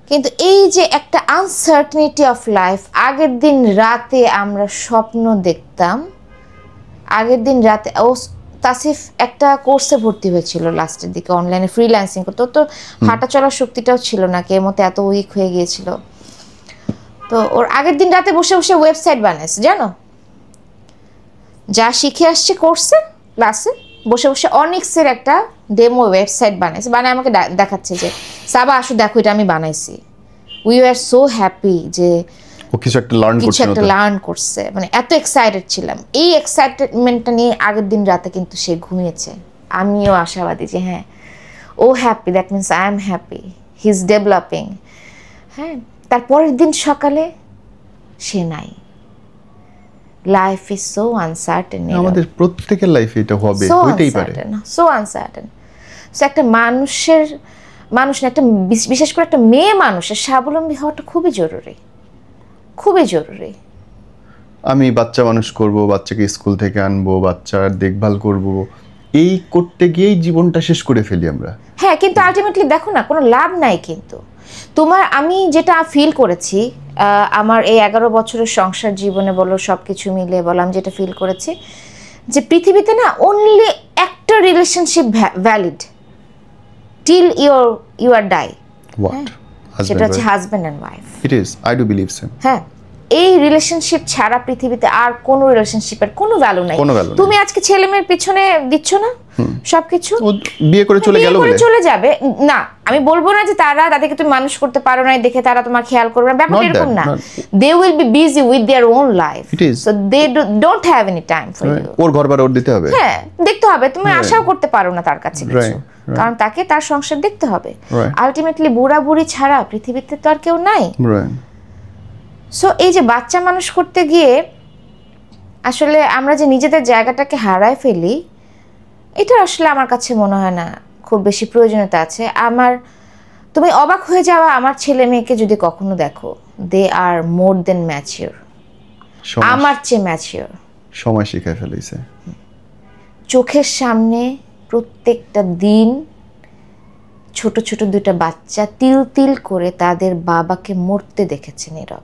কিন্তু এই যে একটা আনসার্টেনিটি অফ লাইফ, আগের দিন রাতে আমরা স্বপ্ন দেখতাম, আগের দিন রাতে তাসিফ একটা কোর্সে ভর্তি হয়েছিল লাস্টের দিকে, অনলাইনে ফ্রিল্যান্সিং করতে, তো হাঁটা চলার শক্তিটাও ছিল না, কেমতে এত উইক হয়ে গিয়েছিল। তো ওর আগের দিন রাতে বসে বসে ওয়েবসাইট বানাইছে, জানো, যা শিখে আসছে কোর্সে, ক্লাসে বসে বসে অনিক্সের একটা ডেমো ওয়েবসাইট বানাইছে, বানায় আমাকে দেখাচ্ছে যে সাবা আসো দেখো এটা আমি বানাইছি। উই আর সো হ্যাপি যে ও কিছু একটা লার্ন করছে, মানে এত এক্সাইটেড ছিলাম। এই এক্সাইটেডমেন্টটা নিয়ে আগের দিন রাতে কিন্তু সে ঘুমিয়েছে, আমিও আশাবাদী যে হ্যাঁ ও happy, that means I am happy, he is developing. হ্যাঁ, তারপরের দিন সকালে সে নাই। Life is so uncertain. আমাদের প্রত্যেকের লাইফে এটা হবে, হইতেই পারে। So uncertain. সো একটা মানুষ না, একটা বিশেষ করে একটা মেয়ে মানুষের স্বাবলম্বী হওয়াটা খুবই জরুরি, খুবই জরুরি। আমি বাচ্চা মানুষ করব, বাচ্চাকে স্কুল থেকে আনবো, বাচ্চার দেখভাল করব, এই করতে গিয়েই জীবনটা শেষ করে ফেলি আমরা। হ্যাঁ, কিন্তু আলটিমেটলি দেখো না, কোনো লাভ নাই। কিন্তু আমি যেটা ফিল করেছি আমার এই 11 বছরের সংসার জীবনে বলো, সব কিছু মিলে বলো, আমি যেটা ফিল করেছি যে পৃথিবীতে না অনলি একটা relationship valid till you are die. What? সেটা হচ্ছে husband and wife. It is, I do believe same. হ্যাঁ, এই রিলেশনশিপ ছাড়া পৃথিবীতে আর কোনো রিলেশনশিপের কোনো ভ্যালু নাই। তুমি আজকে ছেলে মেয়ের পিছনে দিচ্ছ না সবকিছু, বিয়ে করে চলে গেল বলে চলে যাবে না। আমি বলবো না যে তাদেরকে তুমি মানুষ করতে পারো না দেখে তারা তোমার খেয়াল করবে না, ব্যাপারটা এরকম না। They will be busy with their own life, so they don't have any time for you. ওর ঘর ভাড়া ওর দিতে হবে, হ্যাঁ দেখতে হবে। তুমি আশাও করতে পারো না তার কাছে কিছু, কারণ তাকে তার সংসার দেখতে হবে। আলটিমেটলি বুড়া বুড়ি ছাড়া পৃথিবীতে তো আর কেউ নাই। সো এই যে বাচ্চা মানুষ করতে গিয়ে আসলে আমরা যে নিজেদের জায়গাটাকে হারায় ফেলি, এটা আসলে আমার কাছে মনে হয় না খুব বেশি প্রয়োজনীয়তা আছে। তুমি অবাক হয়ে যাওয়া আমার ছেলে মেয়েকে যদি কখনো দেখো, দে আর মোর দেন ম্যাচিওর, আমার চেয়ে ম্যাচিওর। সময় শিখায় ফেলেছে। চোখের সামনে প্রত্যেকটা দিন ছোট ছোট দুইটা বাচ্চা তিল তিল করে তাদের বাবাকে মরতে দেখেছে নীরব।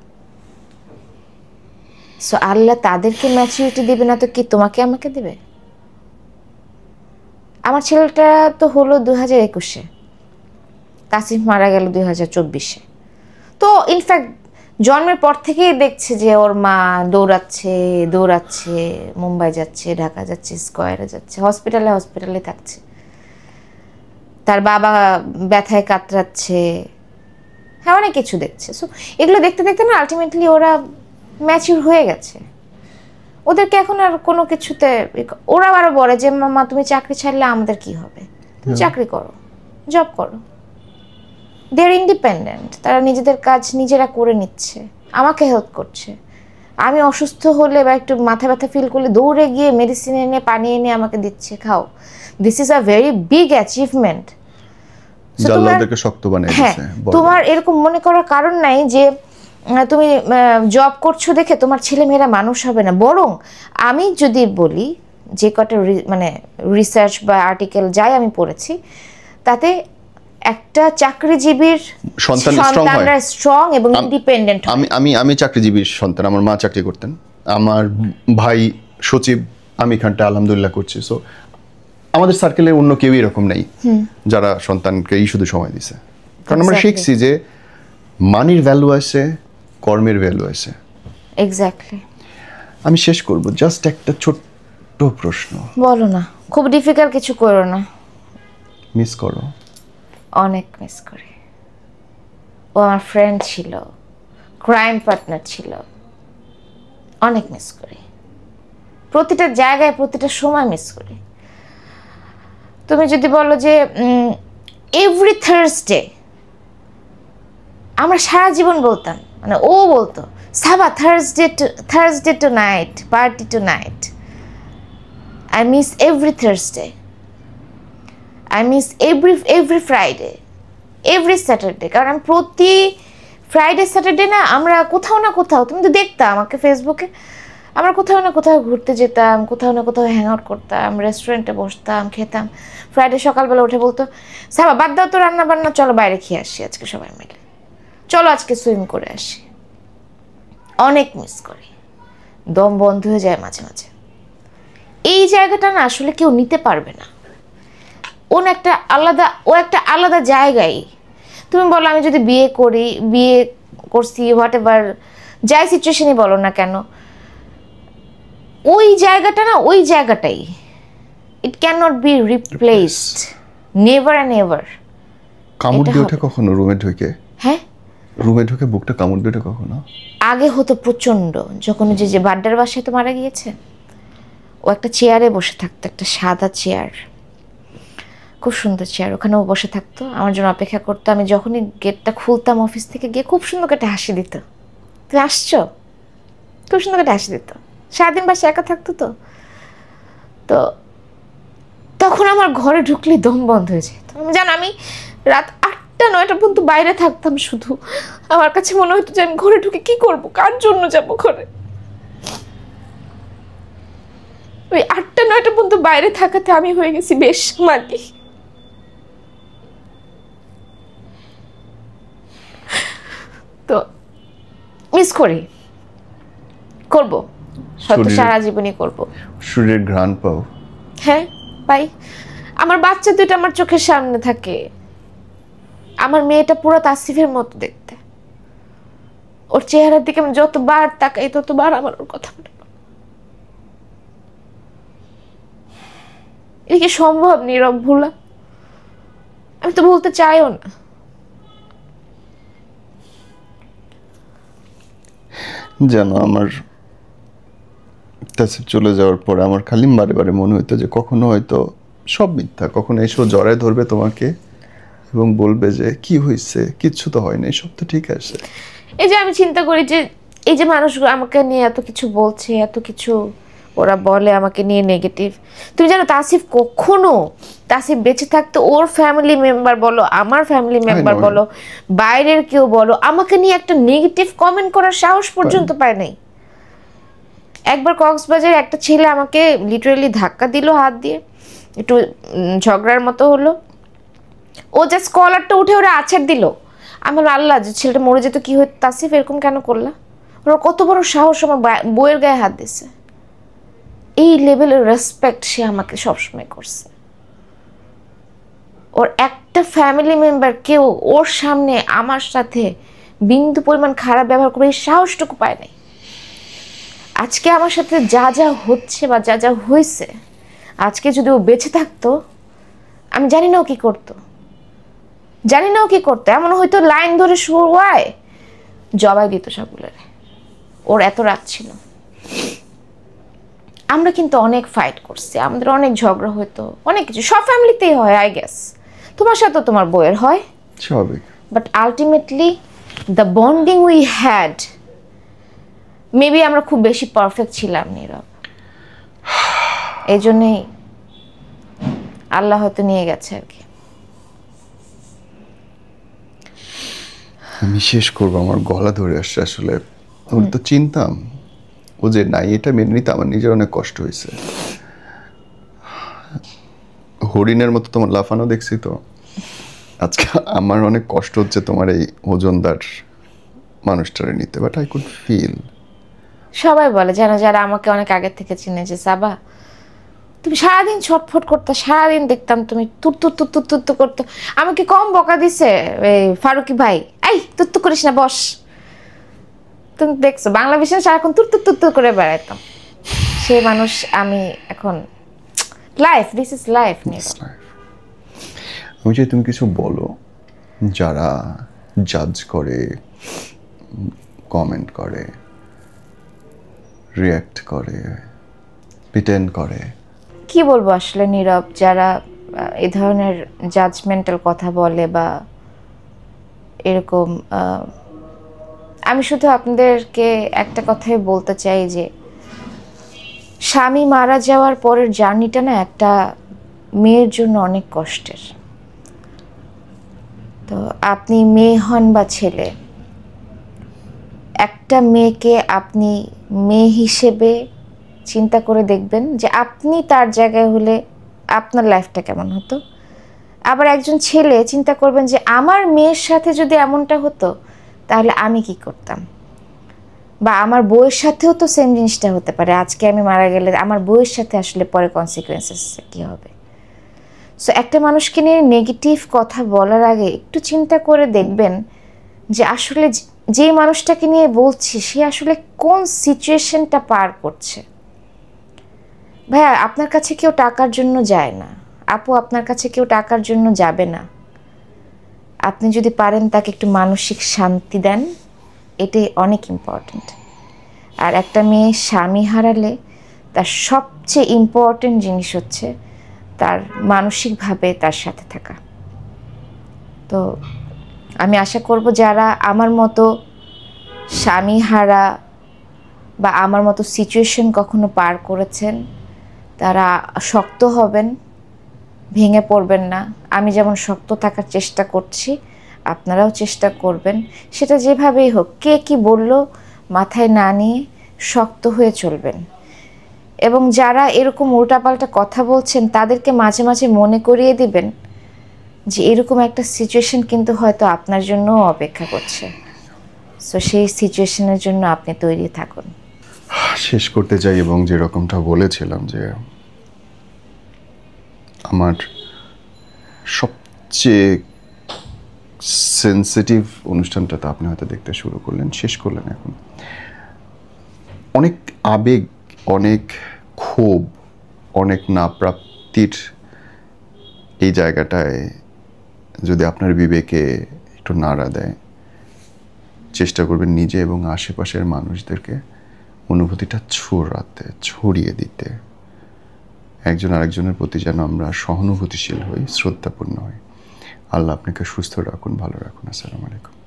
সো আল্লাহ তাদেরকে ম্যাচুরিটি দেবে না তো কি তোমাকে আমাকে দেবে? আমার ছেলেটা তো হলো 2021-এ, তাসিফ মারা গেল 2024-এ। তো ইনফ্যাক্ট জন্মের পর থেকেই দেখছে যে ওর মা দৌড়াচ্ছে, মুম্বাই যাচ্ছে, ঢাকা যাচ্ছে, স্কয়ারে যাচ্ছে, হসপিটালে থাকছে, তার বাবা ব্যথায় কাতরাচ্ছে, হ্যাঁ অনেক কিছু দেখছে। সো এগুলো দেখতে দেখতে না আলটিমেটলি ওরা ম্যাচিউর হয়ে গেছে। ওদেরকে এখন আর কোনো কিছুতে, ওরা আরো বলে যে মামা তুমি চাকরি ছাড়লে আমাদের কি হবে, তুমি চাকরি করো, জব করো। দে আর ইন্ডিপেন্ডেন্ট, তারা নিজেদের কাজ নিজেরা করে নিচ্ছে, আমাকে হেল্প করছে। আমি অসুস্থ হলে বা একটু মাথা ব্যথা ফিল করলে দৌড়ে গিয়ে মেডিসিন এনে পানি এনে আমাকে দিচ্ছে, খাও। This is a very big achievement. হ্যাঁ, তোমার এরকম মনে করার কারণ নাই যে তুমি জব করছো দেখে তোমার ছেলে মেয়েরা মানুষ হবে না। বরং আমি যদি বলি যে কটা মানে রিসার্চ বা আর্টিকেল যাই আমি পড়েছি, তাতে একটা চাকরিজীবীর সন্তানরা স্ট্রং এবং ইন্ডিপেন্ডেন্ট। আমি চাকরিজীবীর সন্তান, আমার মা চাকরি করতেন, আমার ভাই সচিব, আমি এখানটা আলহামদুলিল্লাহ করছি। সো আমাদের সার্কেলে অন্য কেউ এরকম নেই যারা সন্তানকেই শুধু সময় দিছে। কারণ আমরা শিখছি যে মানির ভ্যালু আছে, কর্মের ভ্যালু আছে। এক্স্যাক্টলি। আমি শেষ করব জাস্ট একটা ছোট্ট প্রশ্ন। বলো না, খুব ডিফিকাল্ট কিছু করো না। মিস করো? অনেক মিস করি। ও আমার ফ্রেন্ড ছিল, ক্রাইম পার্টনার ছিল, অনেক মিস করি। প্রতিটা জায়গায় প্রতিটা সময় মিস করি। তুমি যদি বলো যে এভরি থার্সডে, আমরা সারা জীবন বলতাম, মানে ও বলতো Saba Thursday tonight, party tonight. I miss every Thursday, I miss every Friday, every Saturday. কারণ আমি প্রতি ফ্রাইডে স্যাটারডে না আমরা কোথাও না কোথাও, তুমি তো দেখতাম আমাকে ফেসবুকে, আমরা কোথাও না কোথাও ঘুরতে যেতাম, কোথাও না কোথাও হ্যাং আউট করতাম, রেস্টুরেন্টে বসতাম, খেতাম। ফ্রাইডে সকালবেলা উঠে বলতো সাবা বাদ দাও তো রান্না বান্না, চলো বাইরে খেয়ে আসি আজকে সবাই মিলে, চলো আজকে সুইম করে আসি। অনেক মিস করি, দম বন্ধ হয়ে যায় মাঝে মাঝে। এই জায়গাটা না আসলে কেউ নিতে পারবে না। ও একটা আলাদা জায়গায়। তুমি বলো আমি যদি বিয়ে করছি, হোয়াট এভার যাই সিচুয়েশনই বলো না কেন, ওই জায়গাটা না ওই জায়গাটাই, it can not be replaced, never and ever. কামড় দিয়ে ওঠে কখনো রুমে ঢুকে? হ্যাঁ, রুমে ঢুকে বুকটা কামড় দিয়ে ওঠে কখনো? আগে হতো প্রচন্ড, যখন যে বাড্ডার বাসায় তো মারা গিয়েছে, ও একটা চেয়ারে বসে থাকতো, একটা সাদা চেয়ার, খুব সুন্দর চেয়ার, ওখানে ও বসে থাকতো, আমার জন্য অপেক্ষা করতো। আমি যখনই গেটটা খুলতাম অফিস থেকে গিয়ে খুব সুন্দর একটা হাসি দিত, তুমি আসছো, খুব সুন্দর একটা হাসি দিত। সারাদিন বাসে একা থাকতো তো, তো তখন আমার ঘরে ঢুকলে দম বন্ধ হয়ে যেত। আমি জানো, আমি রাত 8টা 9টা পর্যন্ত বাইরে থাকতাম শুধু। আমার কাছে মনে হতো যে আমি ঘরে ঢুকে কি করব, কার জন্য যাবো ঘরে। ওই 8টা 9টা পর্যন্ত বাইরে থাকাতে আমি হয়ে গেছি বেশ মাগি। তো মিস করি, করব, হয়তো সারা জীবনই করব। শরীরের ঘ্রাণ পাও? হ্যাঁ পাই। আমার বাচ্চা দুইটা আমার চোখের সামনে থাকে। আমার মেয়েটা পুরো তাসিফের মতো দেখতে, ওর চেহারার দিকে আমি যতবার তাকাই ততবার আমার ওর কথা মনে পড়ে। এটা কি সম্ভব নীরব ভুলা? আমি তো বলতে চাইও না। জানো, আমার তাসিফ চলে যাওয়ার পরে আমার খালি বারে বারে মনে হইতো যে কখনো হয়তো সব মিথ্যা, কখনো এসো জড়ায় ধরবে তোমাকে এবং বলবে যে কি হয়েছে, কিচ্ছু তো হয় না, সব তো ঠিক আছে। এই যে আমি চিন্তা করি যে এই যে মানুষগুলো আমাকে নিয়ে এত কিছু বলছে, এত কিছু ওরা বলে আমাকে নিয়ে নেগেটিভ। তুমি জানো তাসিফ কখনো, তাসিফ বেঁচে থাকতে ওর ফ্যামিলি মেম্বার বলো, আমার ফ্যামিলি মেম্বার বলো, বাইরের কেউ বলো, আমাকে নিয়ে একটা নেগেটিভ কমেন্ট করার সাহস পর্যন্ত পায় নাই। একবার কক্সবাজারে একটা ছেলে আমাকে লিটারালি ধাক্কা দিল হাত দিয়ে, একটু ঝগড়ার মতো হলো, ও জাস্ট কলারটা উঠে ওরা আছাড় দিল। আমার আল্লাহ, যে ছেলেটা মরে যেত কি হতো, তাসিফ এরকম কেন করলা? ওরা কত বড় সাহস আমার বইয়ের গায়ে হাত দিছে। এই লেভেলের রেসপেক্ট সে আমাকে সবসময় করছে। ওর একটা ফ্যামিলি মেম্বার কেউ ওর সামনে আমার সাথে বিন্দু পরিমাণ খারাপ ব্যবহার করে এই সাহসটুকু পায় নাই। আজকে আমার সাথে যা যা হচ্ছে বা যা যা হয়েছে, আজকে যদি ও বেঁচে থাকতো, আমি জানি না ও কি করতো, জানি না ও কি করতো। এমন হয়তো লাইন ধরে শুরুয় জবাই দিত সবগুলোর। ওর এত রাগ ছিল। আমরা কিন্তু অনেক ফাইট করছি, আমাদের অনেক ঝগড়া হতো, অনেক কিছু, সব ফ্যামিলিতেই হয় আই গেস। তোমার সাথে তোমার বউয়ের হয়, স্বাভাবিক। But ultimately the bonding we had, maybe আমরা খুব বেশি পারফেক্ট ছিলাম নীরব, এই জন্যই আল্লাহ হয়তো নিয়ে গেছে আর কি। আমি শেষ করবো, আমার গলা ধরে আসছে আসলে। ওর তো চিনতাম, ও যে নাই এটা মেনে নিতে আমার নিজের অনেক কষ্ট হয়েছে। হরিণের মতো তোমার লাফানো দেখছি তো আজকে, আমার অনেক কষ্ট হচ্ছে তোমার এই ওজনদার মানুষটারে নিতে, বাট আই কুড ফিল। সবাই বলে যেন, যারা আমাকে অনেক আগে থেকে চিনে, যে সাবা তুমি সারাদিন ছটফট করতে, সারাদিন দেখতাম তুমি তুত্তু তুত্তু তুত্তু করতো। আমাকে কম বকা দিছে এই ফারুকি ভাই, এই তুত্তু করিস না বস। তুমি দেখছো বাংলা বিষয় সারাক্ষণ তুত্তু তুত্তু করে বেড়াইতাম। সে মানুষ আমি এখন। Life, this is life. আমি চাই তুমি কিছু বলো যারা জাজ করে, কমেন্ট করে, রিয়্যাক্ট করে, প্রিটেন্ড করে। কি বলবো আসলে নীরব, যারা এই ধরনের জাজমেন্টাল কথা বলে বা এরকম, আমি শুধু আপনাদেরকে একটা কথাই বলতে চাই যে স্বামী মারা যাওয়ার পরের জার্নিটা না একটা মেয়ের জন্য অনেক কষ্টের। তো আপনি মেয়ে হন বা ছেলে, একটা মেয়েকে আপনি মেয়ে হিসেবে চিন্তা করে দেখবেন যে আপনি তার জায়গায় হলে আপনার লাইফটা কেমন হতো। আবার একজন ছেলে চিন্তা করবেন যে আমার মেয়ের সাথে যদি এমনটা হতো তাহলে আমি কি করতাম, বা আমার বউয়ের সাথেও তো সেম জিনিসটা হতে পারে। আজকে আমি মারা গেলে আমার বউয়ের সাথে আসলে পরে কনসিকুয়েন্সেস কী হবে। সো একটা মানুষকে নিয়ে নেগেটিভ কথা বলার আগে একটু চিন্তা করে দেখবেন যে আসলে যে মানুষটাকে নিয়ে বলছি সে আসলে কোন সিচুয়েশনটা পার করছে। ভাইয়া, আপনার কাছে কেউ টাকার জন্য যায় না, আপু আপনার কাছে কেউ টাকার জন্য যাবে না। আপনি যদি পারেন তাকে একটু মানসিক শান্তি দেন, এটাই অনেক ইম্পর্ট্যান্ট। আর একটা মেয়ে স্বামী হারালে তার সবচেয়ে ইম্পর্ট্যান্ট জিনিস হচ্ছে তার মানসিকভাবে তার সাথে থাকা। তো আমি আশা করব যারা আমার মতো স্বামী হারা বা আমার মতো সিচুয়েশন কখনো পার করেছেন তারা শক্ত হবেন, ভেঙে পড়বেন না। আমি যেমন শক্ত থাকার চেষ্টা করছি আপনারাও চেষ্টা করবেন, সেটা যেভাবেই হোক। কে কি বলল মাথায় না নিয়ে শক্ত হয়ে চলবেন। এবং যারা এরকম উল্টাপাল্টা কথা বলছেন তাদেরকে মাঝে মাঝে মনে করিয়ে দিবেন যে এরকম একটা সিচুয়েশন কিন্তু হয়তো আপনার জন্যও অপেক্ষা করছে। সো সেই সিচুয়েশনের জন্য আপনি তৈরি থাকুন। শেষ করতে চাই এবং যেরকমটা বলেছিলাম যে আমার সবচেয়ে সেন্সিটিভ অনুষ্ঠানটা তো আপনি হয়তো দেখতে শুরু করলেন, শেষ করলেন এখন। অনেক আবেগ, অনেক ক্ষোভ, অনেক না প্রাপ্তির এই জায়গাটায় যদি আপনার বিবেকে একটু নাড়া দেয়, চেষ্টা করবেন নিজে এবং আশেপাশের মানুষদেরকে অনুভূতিটা ছড়িয়ে দিতে। একজন আরেকজনের প্রতি যেন আমরা সহানুভূতিশীল হই, শ্রদ্ধাপূর্ণ হই। আল্লাহ আপনাকে সুস্থ রাখুন, ভালো রাখুন। আসসালামু আলাইকুম।